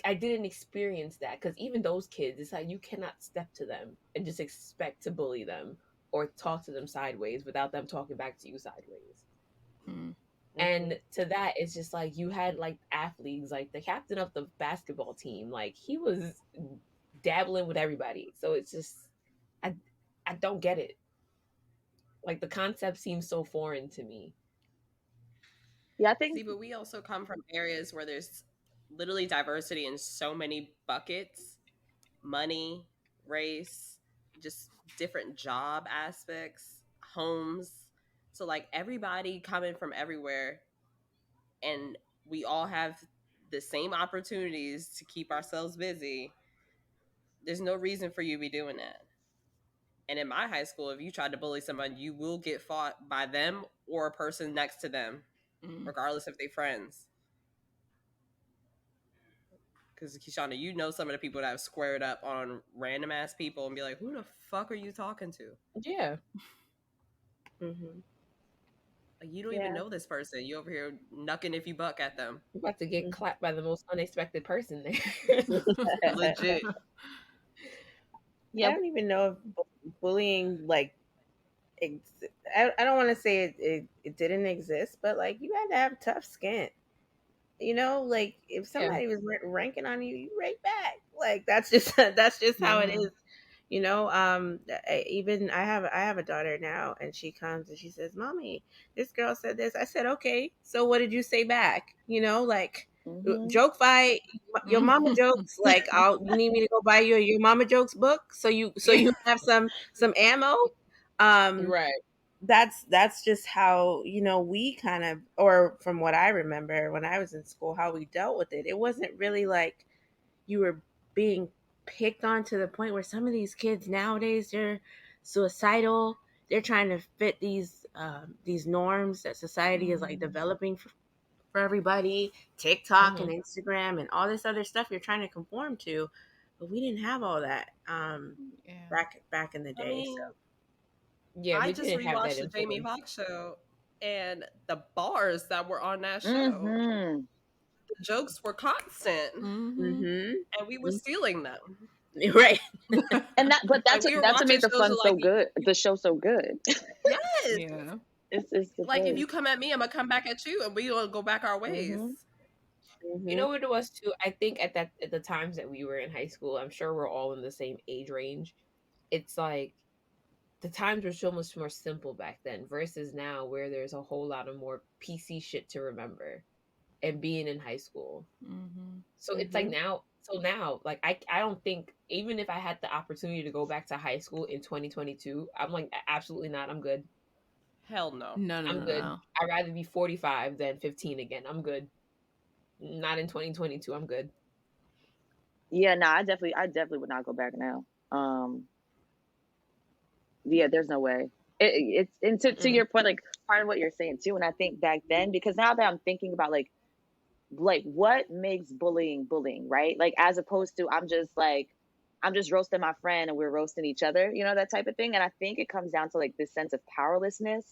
Speaker 1: I didn't experience that, because even those kids, it's like you cannot step to them and just expect to bully them or talk to them sideways without them talking back to you sideways.
Speaker 4: Mm.
Speaker 1: And to that, it's just like, you had like athletes, like the captain of the basketball team, like he was dabbling with everybody. So it's just, I don't get it. Like the concept seems so foreign to me.
Speaker 5: Yeah, I think
Speaker 2: See, but we also come from areas where there's literally diversity in so many buckets: money, race, just different job aspects, homes. So, like, everybody coming from everywhere, and we all have the same opportunities to keep ourselves busy. There's no reason for you to be doing that. And in my high school, if you tried to bully someone, you will get fought by them or a person next to them, regardless if they're friends. Because, Kishana, you know some of the people that have squared up on random ass people and be like, who the fuck are you talking to?
Speaker 1: Yeah.
Speaker 3: Mm-hmm.
Speaker 2: Like, you don't even know this person. You over here knucking if you buck at them.
Speaker 1: You're about to get clapped by the most unexpected person there.
Speaker 2: Legit.
Speaker 3: I don't even know if bullying, like, I don't want to say it didn't exist, but like, you had to have tough skin. You know, like if somebody was ranking on you, you rank back. Like that's just how it is. You know, I have a daughter now, and she comes and she says, "Mommy, this girl said this." I said, "Okay, so what did you say back?" You know, like joke fight, your mama jokes. Like, you need me to go buy you your mama jokes book so you have some ammo.
Speaker 1: Right.
Speaker 3: That's just how, you know, we kind of, or from what I remember when I was in school, how we dealt with it. It wasn't really like you were being picked on to the point where some of these kids nowadays, they're suicidal. They're trying to fit these norms that society is like developing for everybody, TikTok and Instagram and all this other stuff you're trying to conform to. But we didn't have all that back in the day.
Speaker 2: I mean,
Speaker 3: so
Speaker 1: yeah,
Speaker 2: I
Speaker 1: we
Speaker 2: just
Speaker 1: didn't have
Speaker 2: rewatched
Speaker 1: that
Speaker 2: the Jamie
Speaker 1: influence.
Speaker 2: Foxx show, and the bars that were on that show,
Speaker 5: Mhm.
Speaker 2: the jokes were constant,
Speaker 3: Mm-hmm.
Speaker 2: and we were stealing them.
Speaker 3: Right.
Speaker 5: And that's
Speaker 2: Like,
Speaker 5: what
Speaker 2: we were
Speaker 5: made
Speaker 2: watching
Speaker 5: the
Speaker 2: shows
Speaker 5: fun
Speaker 2: with,
Speaker 5: so
Speaker 2: like,
Speaker 5: good. The show so good.
Speaker 2: yes,
Speaker 4: Yeah.
Speaker 5: It's the
Speaker 2: like, if
Speaker 5: best.
Speaker 2: you come at me, I'm gonna come back at you, and we gonna go back our ways.
Speaker 3: Mm-hmm.
Speaker 1: You know what it was too? I think at the times that we were in high school, I'm sure we're all in the same age range. It's like the times were so much more simple back then versus now, where there's a whole lot of more PC shit to remember and being in high school. So it's like now, like I don't think, even if I had the opportunity to go back to high school in 2022, I'm like, absolutely not. I'm good.
Speaker 2: Hell no.
Speaker 1: I'm good. I'd rather be 45 than 15 again. I'm good. Not in 2022. I'm good.
Speaker 5: Yeah, no, I definitely would not go back now. Yeah, there's no way. It's and to your point, like part of what you're saying too, and I think back then, because now that I'm thinking about like like what makes bullying, right? Like as opposed to I'm just roasting my friend and we're roasting each other, that type of thing. And I think it comes down to like this sense of powerlessness.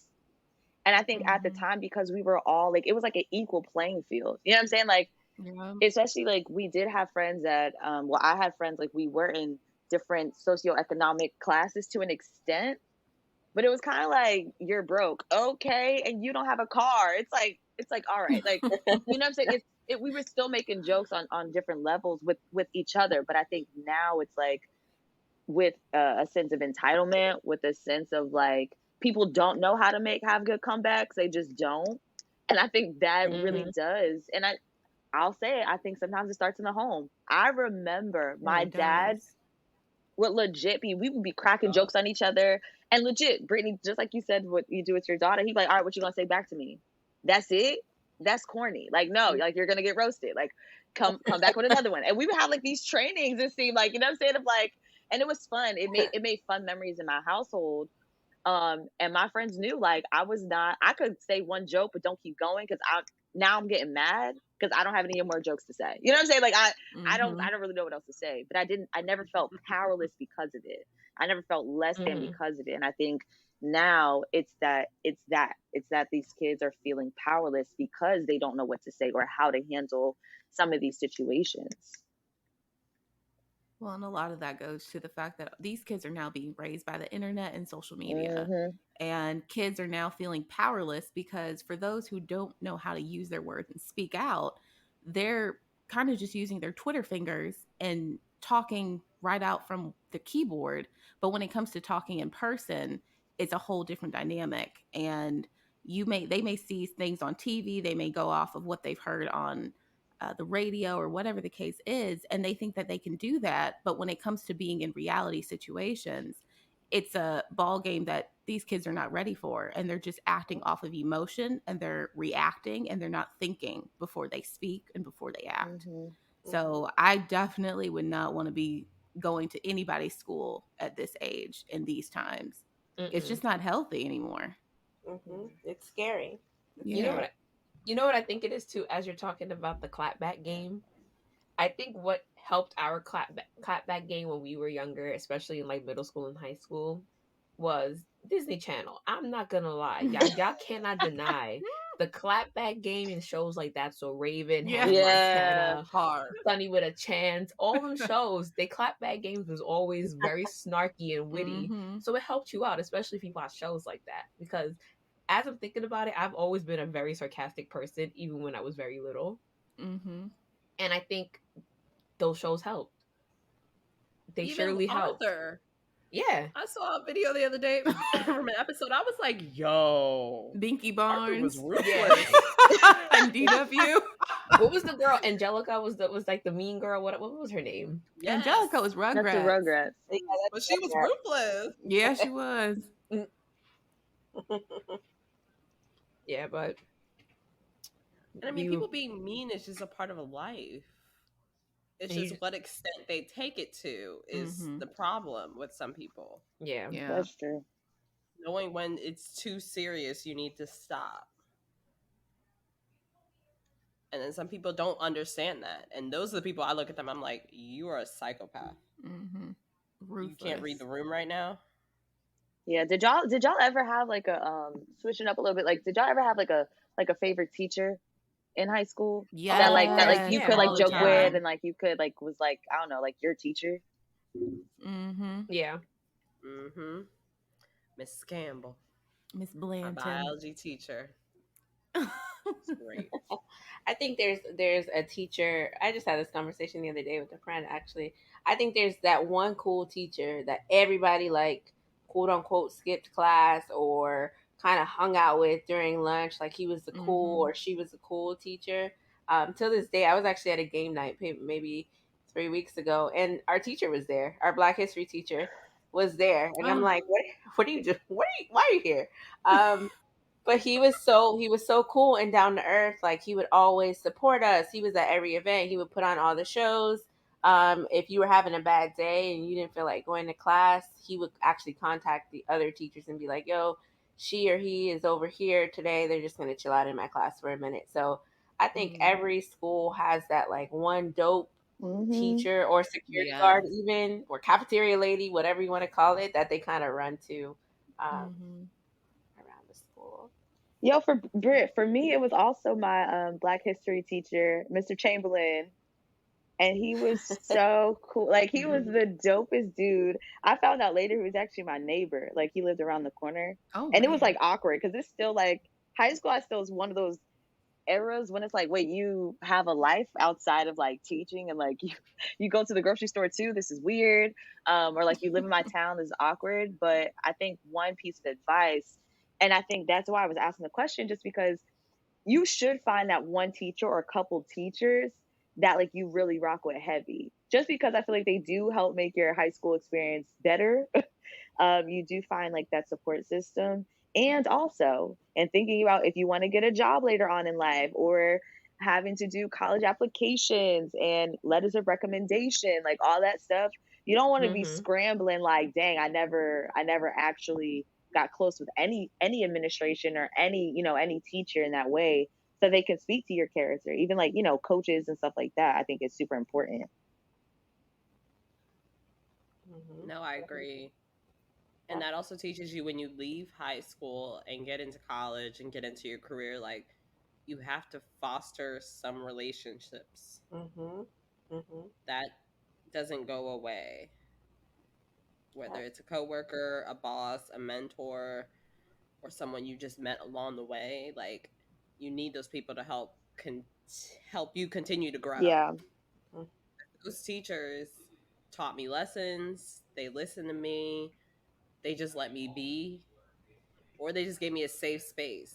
Speaker 5: And I think at the time, because we were all like, it was like an equal playing field. You know what I'm saying? Like,
Speaker 4: Yeah.
Speaker 5: especially like we did have friends that, well, I had friends like we were in different socioeconomic classes to an extent, but it was kind of like you're broke, okay, and you don't have a car. It's like all right, like you know what I'm saying? We were still making jokes on different levels with each other, but I think now it's like with a sense of entitlement, with a sense of like people don't know how to have good comebacks. They just don't. And I think that really does. And I'll say it, I think sometimes it starts in the home. I remember my
Speaker 4: It
Speaker 5: dad
Speaker 4: does.
Speaker 5: would legit we would be cracking jokes on each other. And legit, Brittany, just like you said, what you do with your daughter, he'd be like, all right, what you gonna say back to me? That's it? That's corny. Like, no, like you're gonna get roasted. Like, come back with another one. And we would have like these trainings, it seemed like, you know what I'm saying? Of like, and it was fun. It made fun memories in my household. And my friends knew like I could say one joke, but don't keep going because I'm getting mad because I don't have any more jokes to say. You know what I'm saying? Like I don't really know what else to say, but I never felt powerless because of it. I never felt less than because of it. And I think now it's that these kids are feeling powerless because they don't know what to say or how to handle some of these situations.
Speaker 4: Well, and a lot of that goes to the fact that these kids are now being raised by the internet and social media. And kids are now feeling powerless because for those who don't know how to use their words and speak out, they're kind of just using their Twitter fingers and talking right out from the keyboard. But when it comes to talking in person, it's a whole different dynamic. And they may see things on TV, they may go off of what they've heard on the radio or whatever the case is, and they think that they can do that. But when it comes to being in reality situations, it's a ball game that these kids are not ready for, and they're just acting off of emotion, and they're reacting, and they're not thinking before they speak and before they act. So I definitely would not want to be going to anybody's school at this age in these times. It's just not healthy anymore.
Speaker 3: It's scary.
Speaker 4: Yeah.
Speaker 1: You know what I think it is too. As you're talking about the clapback game, I think what helped our clapback game when we were younger, especially in like middle school and high school, was Disney Channel. I'm not gonna lie, y'all cannot deny the clapback game in shows like that. So Raven,
Speaker 4: Yeah.
Speaker 1: Hannah
Speaker 5: Yeah.
Speaker 1: Montana,
Speaker 2: Hard.
Speaker 1: Sunny with a Chance, all them shows, they clapback games was always very snarky and witty. So it helped you out, especially if you watch shows like that. Because as I'm thinking about it, I've always been a very sarcastic person, even when I was very little. And I think those shows helped. They
Speaker 2: Even
Speaker 1: surely helped.
Speaker 2: Arthur.
Speaker 1: Yeah.
Speaker 2: I saw a video the other day from an episode. I was like, yo.
Speaker 4: Binky
Speaker 2: Arthur
Speaker 4: Barnes.
Speaker 2: was ruthless.
Speaker 4: And DW.
Speaker 1: What was the girl? Angelica was like the mean girl. What was her name?
Speaker 2: Yes.
Speaker 4: Angelica was Rugrats.
Speaker 5: That's the Rugrats.
Speaker 2: But she was ruthless.
Speaker 4: Yeah, she was.
Speaker 1: Yeah, but
Speaker 2: and I mean, people being mean is just a part of a life. It's just what extent they take it to is the problem with some people.
Speaker 1: Yeah,
Speaker 5: that's true.
Speaker 2: Knowing when it's too serious, you need to stop. And then some people don't understand that. And those are the people I look at them, I'm like, you are a psychopath. You can't read the room right now.
Speaker 5: Yeah. Did y'all ever have like a switching up a little bit? Like, did y'all ever have like a favorite teacher in high school?
Speaker 4: Yeah.
Speaker 5: That you could like joke
Speaker 4: time.
Speaker 5: with and like you could like was like, I don't know, like your teacher.
Speaker 1: Yeah.
Speaker 2: Miss Campbell.
Speaker 4: Miss Blanton.
Speaker 2: My biology teacher. It's great.
Speaker 3: I think there's a teacher. I just had this conversation the other day with a friend actually. I think there's that one cool teacher that everybody like quote unquote skipped class or kind of hung out with during lunch, like he was the cool or she was the cool teacher. Till this day, I was actually at a game night maybe 3 weeks ago, and our teacher was there. Our Black History teacher was there, and I'm like, what are you doing? Why are you here? But he was so cool and down to earth. Like he would always support us. He was at every event. He would put on all the shows. If you were having a bad day and you didn't feel like going to class, he would actually contact the other teachers and be like, yo, she or he is over here today. They're just going to chill out in my class for a minute. So I think every school has that like one dope teacher or security
Speaker 2: Yeah.
Speaker 3: guard, even, or cafeteria lady, whatever you want to call it, that they kind of run to around the school.
Speaker 5: Yo, for Britt, for me, it was also my Black History teacher, Mr. Chamberlain, and he was so cool. Like he was the dopest dude. I found out later he was actually my neighbor. Like he lived around the corner,
Speaker 4: Oh,
Speaker 5: and it was
Speaker 4: man.
Speaker 5: like awkward because it's still like high school. I still is one of those eras when it's like, wait, you have a life outside of like teaching, and like you go to the grocery store too. This is weird. Or like you live in my town. This is awkward. But I think one piece of advice, and I think that's why I was asking the question, just because you should find that one teacher or a couple teachers that like you really rock with heavy, just because I feel like they do help make your high school experience better. You do find like that support system. And also, and thinking about if you want to get a job later on in life, or having to do college applications and letters of recommendation, like all that stuff, you don't want to be scrambling like, dang, I never actually got close with any administration or any teacher in that way, so they can speak to your character. Even like, coaches and stuff like that, I think is super important.
Speaker 2: No, I agree. And that also teaches you when you leave high school and get into college and get into your career, like you have to foster some relationships. That doesn't go away. Whether it's a coworker, a boss, a mentor, or someone you just met along the way, like you need those people to help you continue to grow.
Speaker 5: Yeah.
Speaker 2: Those teachers taught me lessons. They listened to me. They just let me be, or they just gave me a safe space.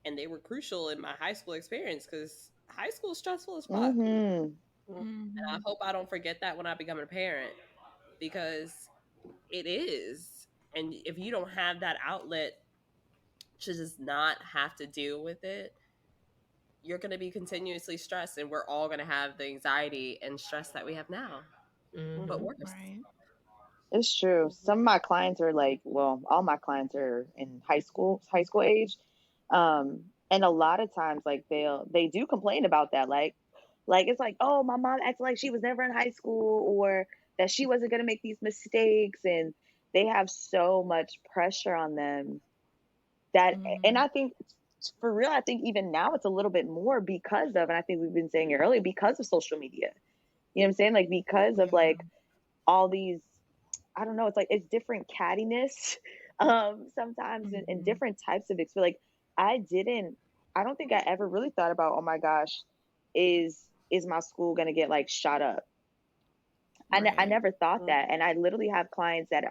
Speaker 2: And they were crucial in my high school experience because high school is stressful as fuck. And I hope I don't forget that when I become a parent, because it is. And if you don't have that outlet to just not have to deal with it, you're going to be continuously stressed, and we're all going to have the anxiety and stress that we have now. But worse.
Speaker 4: Right.
Speaker 5: It's true. Some of my clients are like, well, all my clients are in high school age. And a lot of times like they do complain about that. Like it's like, oh, my mom acted like she was never in high school, or that she wasn't going to make these mistakes, and they have so much pressure on them that, and I think for real, I think even now it's a little bit more because of, and I think we've been saying it earlier, because of social media. You know what I'm saying? Like because of like all these, I don't know, it's like it's different cattiness sometimes, and different types of experience. Like I don't think I ever really thought about, oh my gosh, is my school gonna get like shot up? I never thought that. And I literally have clients that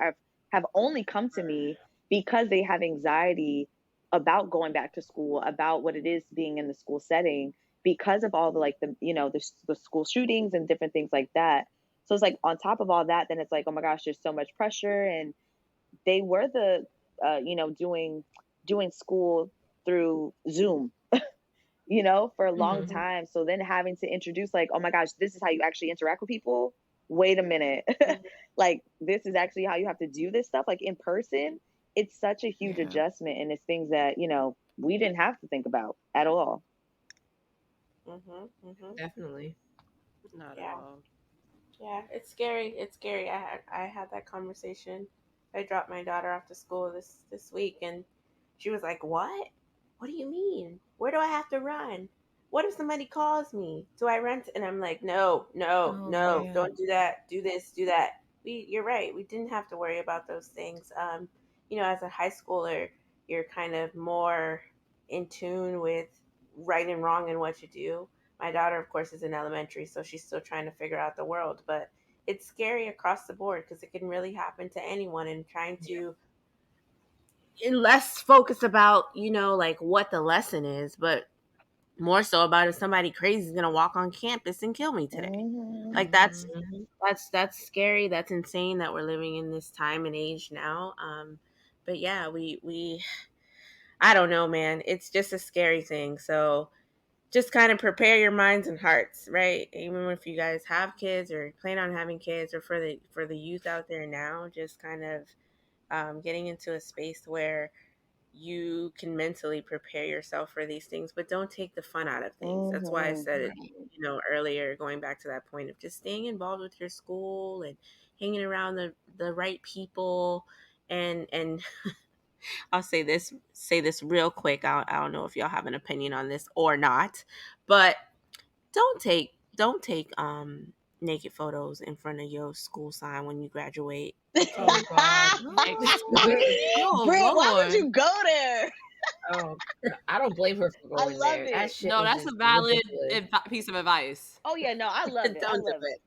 Speaker 5: have only come to me because they have anxiety about going back to school, about what it is being in the school setting, because of all the like the school shootings and different things like that. So it's like on top of all that, then it's like, oh my gosh, there's so much pressure. And they were doing school through Zoom, for a long time. So then having to introduce like, oh my gosh, this is how you actually interact with people. Wait a minute. Like this is actually how you have to do this stuff like in person. It's such a huge adjustment, and it's things that, we didn't have to think about at all.
Speaker 3: Definitely.
Speaker 2: Not at all.
Speaker 3: Yeah, it's scary. It's scary. I had that conversation. I dropped my daughter off to school this week, and she was like, "What? What do you mean? Where do I have to run? What if somebody calls me? Do I run?" And I'm like, "No, don't do that. Do this, do that." You're right. We didn't have to worry about those things. As a high schooler, you're kind of more in tune with right and wrong and what you do. My daughter, of course, is in elementary, so she's still trying to figure out the world. But it's scary across the board because it can really happen to anyone. And trying to less focus about, like what the lesson is, but more so about if somebody crazy is gonna walk on campus and kill me today. Like that's scary. That's insane that we're living in this time and age now. But yeah, we I don't know, man. It's just a scary thing. So just kind of prepare your minds and hearts, right? Even if you guys have kids or plan on having kids, or for the youth out there now, just kind of getting into a space where you can mentally prepare yourself for these things, but don't take the fun out of things. That's why I said it, earlier, going back to that point of just staying involved with your school and hanging around the right people. And I'll say this real quick. I don't know if y'all have an opinion on this or not, but don't take naked photos in front of your school sign when you graduate.
Speaker 1: Oh God.
Speaker 4: Oh,
Speaker 5: Britt, why would
Speaker 4: Lord.
Speaker 5: you go there?
Speaker 1: Oh, I don't blame her for
Speaker 5: I
Speaker 1: going
Speaker 5: love
Speaker 1: there.
Speaker 5: it.
Speaker 1: That shit
Speaker 2: No,
Speaker 1: is
Speaker 2: that's
Speaker 1: just
Speaker 2: a valid
Speaker 1: ridiculous.
Speaker 2: piece of advice.
Speaker 5: Oh yeah, no, I love it. I
Speaker 3: Don't do
Speaker 5: love it.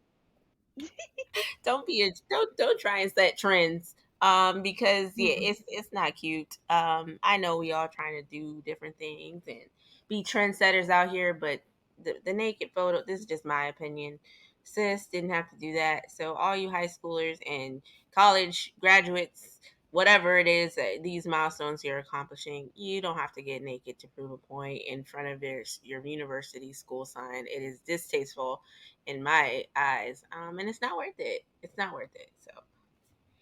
Speaker 3: don't try and set trends, because it's not cute. I know we all trying to do different things and be trendsetters out here, but the naked photo, this is just my opinion, sis didn't have to do that. So all you high schoolers and college graduates, whatever it is, these milestones you're accomplishing, you don't have to get naked to prove a point in front of your university school sign. It is distasteful in my eyes, and it's not worth it. It's not worth it. So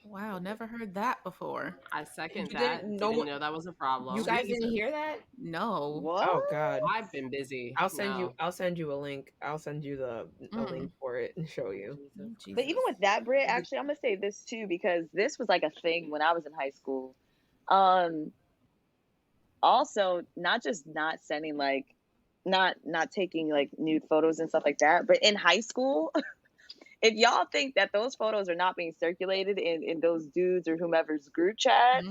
Speaker 4: Wow, never heard that before.
Speaker 2: I second
Speaker 1: You
Speaker 2: that.
Speaker 1: didn't
Speaker 2: Didn't
Speaker 1: know.
Speaker 2: know that was a
Speaker 1: You
Speaker 2: problem.
Speaker 1: guys didn't hear that?
Speaker 4: No.
Speaker 5: What?
Speaker 1: Oh God.
Speaker 2: I've been busy.
Speaker 1: I'll send
Speaker 2: No.
Speaker 1: you. I'll send you a link. I'll send you a link for it and show you.
Speaker 4: Oh,
Speaker 5: But even
Speaker 4: Jesus.
Speaker 5: with that, Britt, actually, I'm gonna say this too because this was like a thing when I was in high school. Um, also, not just not sending like, not taking like nude photos and stuff like that, but in high school, if y'all think that those photos are not being circulated in those dudes or whomever's group chat,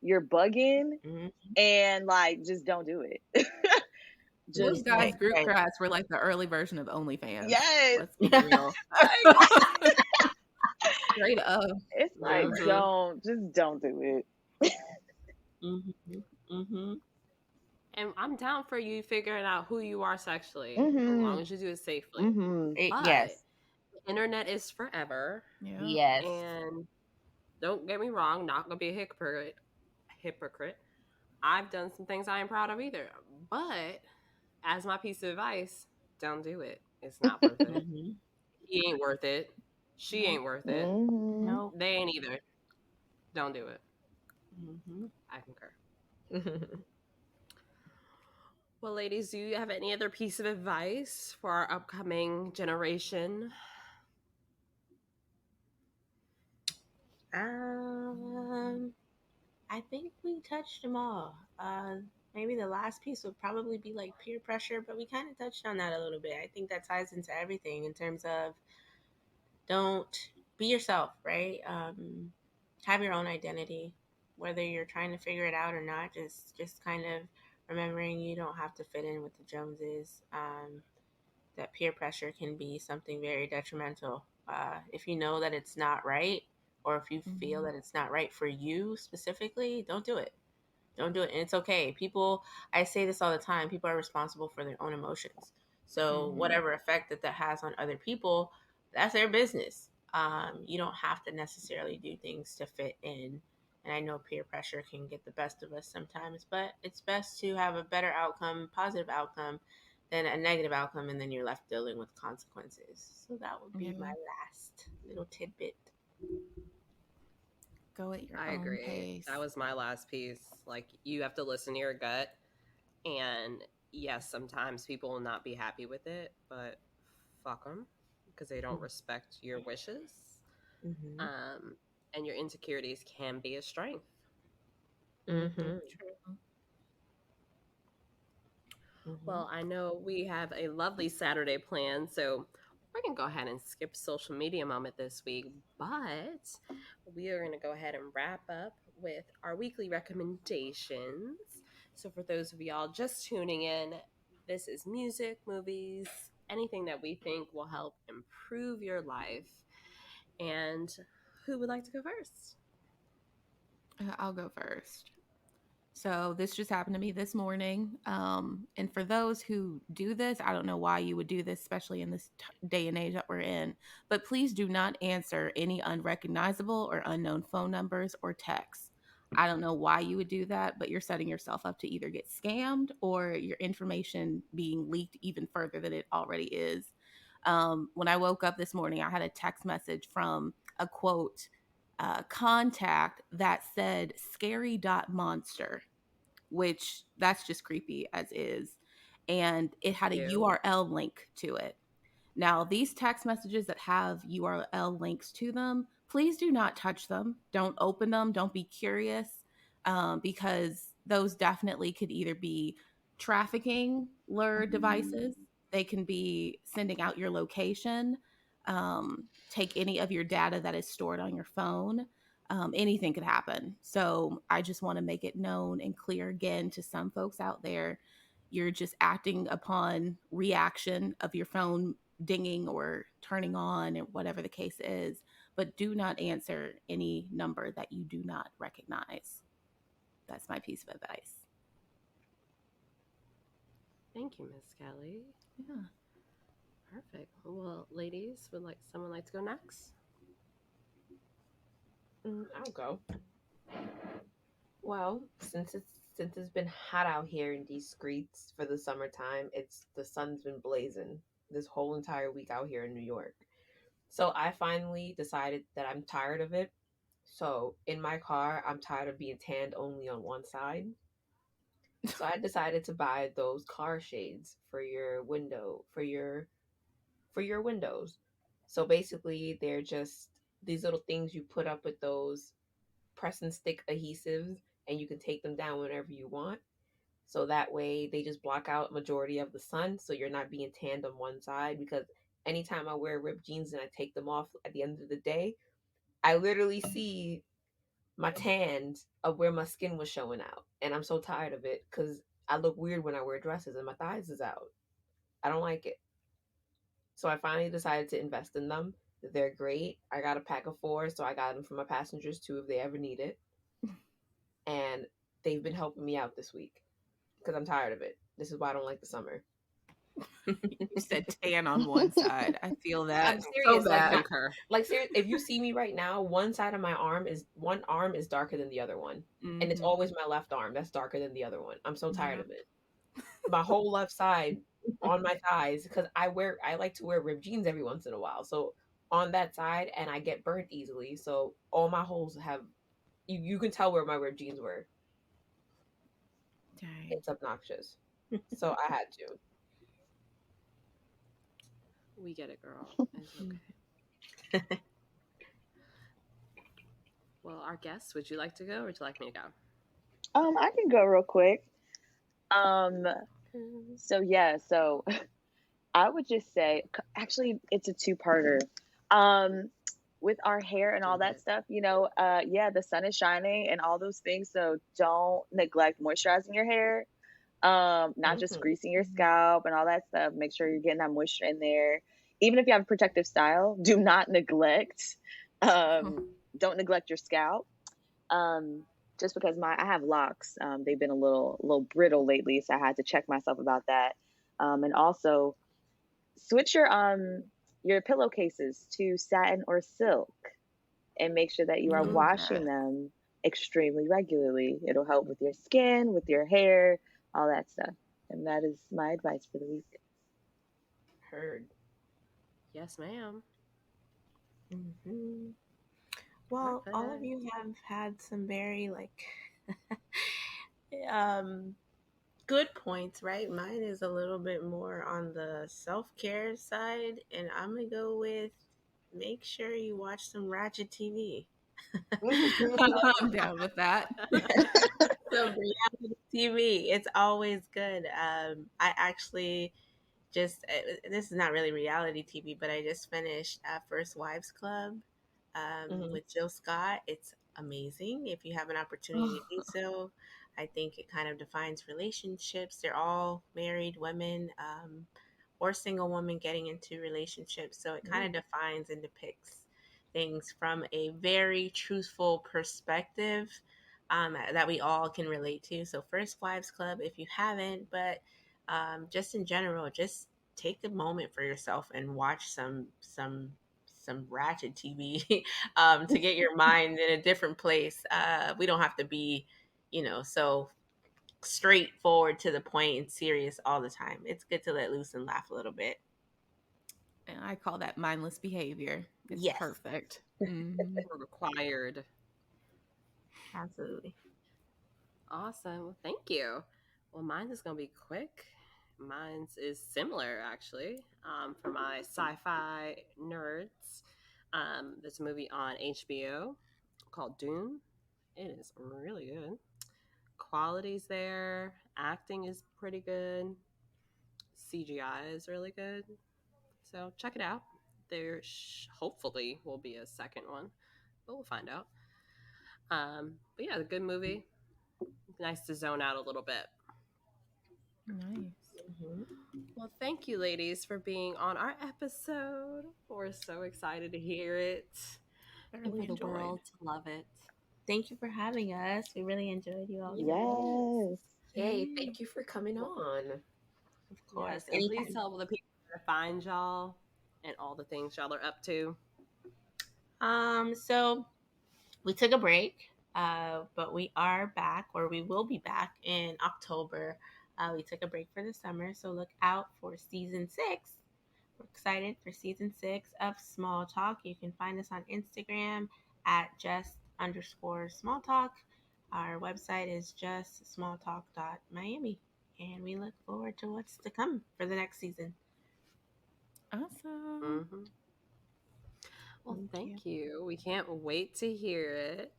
Speaker 5: you're bugging,
Speaker 3: mhm.
Speaker 5: and like just don't do it.
Speaker 4: Those
Speaker 5: Just
Speaker 4: guys'
Speaker 3: Right,
Speaker 4: group
Speaker 3: right.
Speaker 4: chats were like the early version of OnlyFans.
Speaker 5: yes.
Speaker 4: Let's be real. Straight up.
Speaker 5: It's like just don't do it.
Speaker 2: And I'm down for you figuring out who you are sexually, as long as you do it safely. But
Speaker 3: Yes.
Speaker 2: the internet is forever.
Speaker 4: Yeah.
Speaker 3: Yes.
Speaker 2: And don't get me wrong, not gonna be a hypocrite. I've done some things I ain't proud of either. But as my piece of advice, don't do it. It's not worth it.
Speaker 3: Mhm.
Speaker 2: He ain't worth it. She ain't worth it.
Speaker 3: No.
Speaker 2: They ain't either. Don't do it.
Speaker 3: Mhm.
Speaker 2: I concur. Well, ladies, do you have any other piece of advice for our upcoming generation?
Speaker 3: I think we touched them all. Maybe the last piece would probably be like peer pressure, but we kind of touched on that a little bit. I think that ties into everything in terms of don't be yourself, right? Have your own identity, whether you're trying to figure it out or not. Just kind of remembering you don't have to fit in with the Joneses. That peer pressure can be something very detrimental. If you know that it's not right, or if you feel that it's not right for you specifically, don't do it. Don't do it. And it's okay. People, I say this all the time, people are responsible for their own emotions. So whatever effect that has on other people, that's their business. You don't have to necessarily do things to fit in. And I know peer pressure can get the best of us sometimes, but it's best to have a better outcome, positive outcome, than a negative outcome, and then you're left dealing with consequences. So that would be my last little tidbit.
Speaker 4: Go at your
Speaker 2: I
Speaker 4: own
Speaker 2: agree.
Speaker 4: pace.
Speaker 2: That was my last piece. Like, you have to listen to your gut. And yes, sometimes people will not be happy with it, but fuck them because they don't respect your wishes. And your insecurities can be a strength.
Speaker 1: Mm-hmm.
Speaker 2: Well, I know we have a lovely Saturday plan, so we're going to go ahead and skip social media moment this week, but we are going to go ahead and wrap up with our weekly recommendations. So for those of y'all just tuning in, this is music, movies, anything that we think will help improve your life. And who would like to go first?
Speaker 4: I'll go first. So this just happened to me this morning. And for those who do this, I don't know why you would do this, especially in this day and age that we're in, but please do not answer any unrecognizable or unknown phone numbers or texts. I don't know why you would do that, but you're setting yourself up to either get scammed or your information being leaked even further than it already is. When I woke up this morning, I had a text message from a quote contact that said scary.monster, which that's just creepy as is. And it had a
Speaker 2: Ew.
Speaker 4: URL link to it. Now, these text messages that have URL links to them, please do not touch them. Don't open them. Don't be curious, because those definitely could either be trafficking lure devices, they can be sending out your location, take any of your data that is stored on your phone. Anything could happen. So I just want to make it known and clear again to some folks out there. You're just acting upon reaction of your phone dinging or turning on, or whatever the case is, but do not answer any number that you do not recognize. That's my piece of advice.
Speaker 2: Thank you, Miss Kelly.
Speaker 4: Yeah.
Speaker 2: Perfect. Well, ladies, would someone like to go next?
Speaker 1: I'll go. Well, since it's been hot out here in these streets for the summertime, the sun's been blazing this whole entire week out here in New York. So I finally decided that I'm tired of it. So in my car, I'm tired of being tanned only on one side. So I decided to buy those car shades for your window, for your windows. So basically, they're just these little things you put up with those press and stick adhesives, and you can take them down whenever you want. So that way, they just block out majority of the sun, so you're not being tanned on one side. Because anytime I wear ripped jeans and I take them off at the end of the day, I literally see my tans of where my skin was showing out, and I'm so tired of it because I look weird when I wear dresses and my thighs is out. I don't like it. So I finally decided to invest in them. They're great. I got a pack of 4, so I got them for my passengers too if they ever need it. And they've been helping me out this week because I'm tired of it. This is why I don't like the summer.
Speaker 4: You said tan on one side. I feel that.
Speaker 1: I'm serious.
Speaker 3: So bad.
Speaker 2: Concur.
Speaker 1: Serious. If you see me right now, one arm is darker than the other one, and it's
Speaker 4: Mhm.
Speaker 1: always my left arm that's darker than the other one. I'm so tired of it. My whole left side on my thighs, because I like to wear ripped jeans every once in a while. So on that side, and I get burnt easily. So all my holes have you can tell where my ripped jeans were.
Speaker 4: Dang.
Speaker 1: It's obnoxious. So I had to.
Speaker 2: We get it, girl. It's okay. Well, our guests, would you like to go or would you like me to go?
Speaker 5: I can go real quick. So yeah, so I would just say, actually, it's a two-parter. With our hair and all that stuff, yeah, the sun is shining and all those things. So don't neglect moisturizing your hair. Not just greasing your scalp and all that stuff. Make sure you're getting that moisture in there. Even if you have a protective style, do not neglect. Don't neglect your scalp. Just because I have locks, they've been a little brittle lately, so I had to check myself about that. And also switch your pillowcases to satin or silk, and make sure that you are washing them extremely regularly. It'll help with your skin, with your hair, all that stuff. And that is my advice for the week.
Speaker 1: Heard.
Speaker 2: Yes, ma'am.
Speaker 3: Mm-hmm. Well, all of you have had some very good points, right? Mine is a little bit more on the self-care side, and I'm gonna go with make sure you watch some ratchet TV.
Speaker 4: I'm down with that.
Speaker 3: So reality TV, it's always good. I actually just this is not really reality TV, but I just finished First Wives Club with Jill Scott. It's amazing. If you have an opportunity to do so, I think it kind of defines relationships. They're all married women or single women getting into relationships, so it kind of defines and depicts things from a very truthful perspective that we all can relate to. So First Wives Club, if you haven't, but just in general, just take a moment for yourself and watch some ratchet TV to get your mind in a different place. We don't have to be, so straightforward to the point and serious all the time. It's good to let loose and laugh a little bit.
Speaker 4: And I call that mindless behavior. It's
Speaker 3: Yes.
Speaker 4: perfect.
Speaker 2: We're required.
Speaker 3: Absolutely.
Speaker 2: Awesome. Well, thank you. Well, mine is going to be quick. Mine's is similar, actually, for my sci-fi nerds. There's a movie on HBO called Dune. It is really good. Quality's there. Acting is pretty good. CGI is really good. So check it out. There hopefully will be a second one, but we'll find out. But yeah, a good movie. Nice to zone out a little bit.
Speaker 4: Nice.
Speaker 2: Well, thank you, ladies, for being on our episode. We're so excited to hear it and
Speaker 3: Really
Speaker 2: for the
Speaker 3: enjoyed.
Speaker 2: world to love it.
Speaker 3: Thank you for having us. We really enjoyed you all.
Speaker 5: Yes.
Speaker 1: Hey, thank you for coming on.
Speaker 3: Of course.
Speaker 2: Yes, and please
Speaker 3: Anytime.
Speaker 2: tell the people where to find y'all and all the things y'all are up to.
Speaker 3: So we took a break, but we are back, or we will be back in October. We took a break for the summer, so look out for season 6. We're excited for season 6 of Small Talk. You can find us on Instagram at just_small talk. Our website is justsmalltalk.miami, and we look forward to what's to come for the next season.
Speaker 4: Awesome.
Speaker 2: Mm-hmm. Well, thank you. We can't wait to hear it.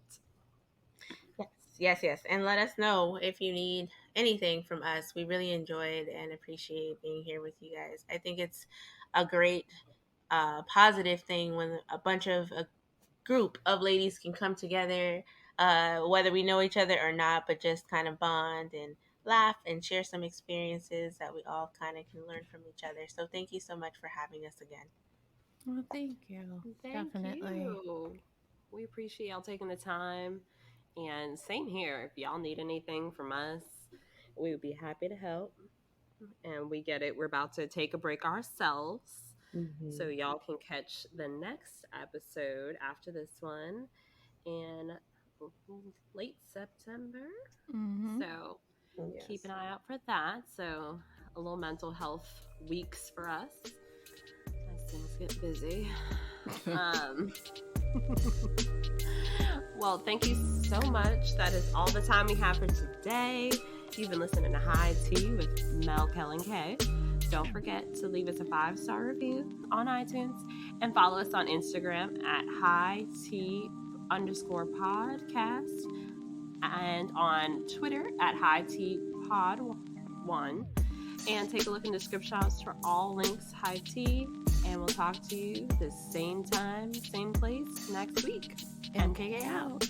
Speaker 3: Yes. And let us know if you need anything from us. We really enjoyed and appreciate being here with you guys. I think it's a great positive thing when a group of ladies can come together, whether we know each other or not, but just kind of bond and laugh and share some experiences that we all kind of can learn from each other. So thank you so much for having us again.
Speaker 4: Well, thank you.
Speaker 2: Thank
Speaker 4: Definitely.
Speaker 2: you. We appreciate y'all taking the time. And same here. If y'all need anything from us, we would be happy to help. And we get it. We're about to take a break ourselves. So y'all can catch the next episode after this one in late September.
Speaker 4: Mm-hmm.
Speaker 2: So keep an eye out for that. So a little mental health weeks for us as things get busy. Well, thank you so much. That is all the time we have for today. You've been listening to High Tea with Mel, Kellen, K. Don't forget to leave us a 5-star review on iTunes and follow us on Instagram at hight_podcast and on Twitter at hightpod1. And take a look in the description box for all links High Tea. And we'll talk to you the same time, same place next week. MKK out.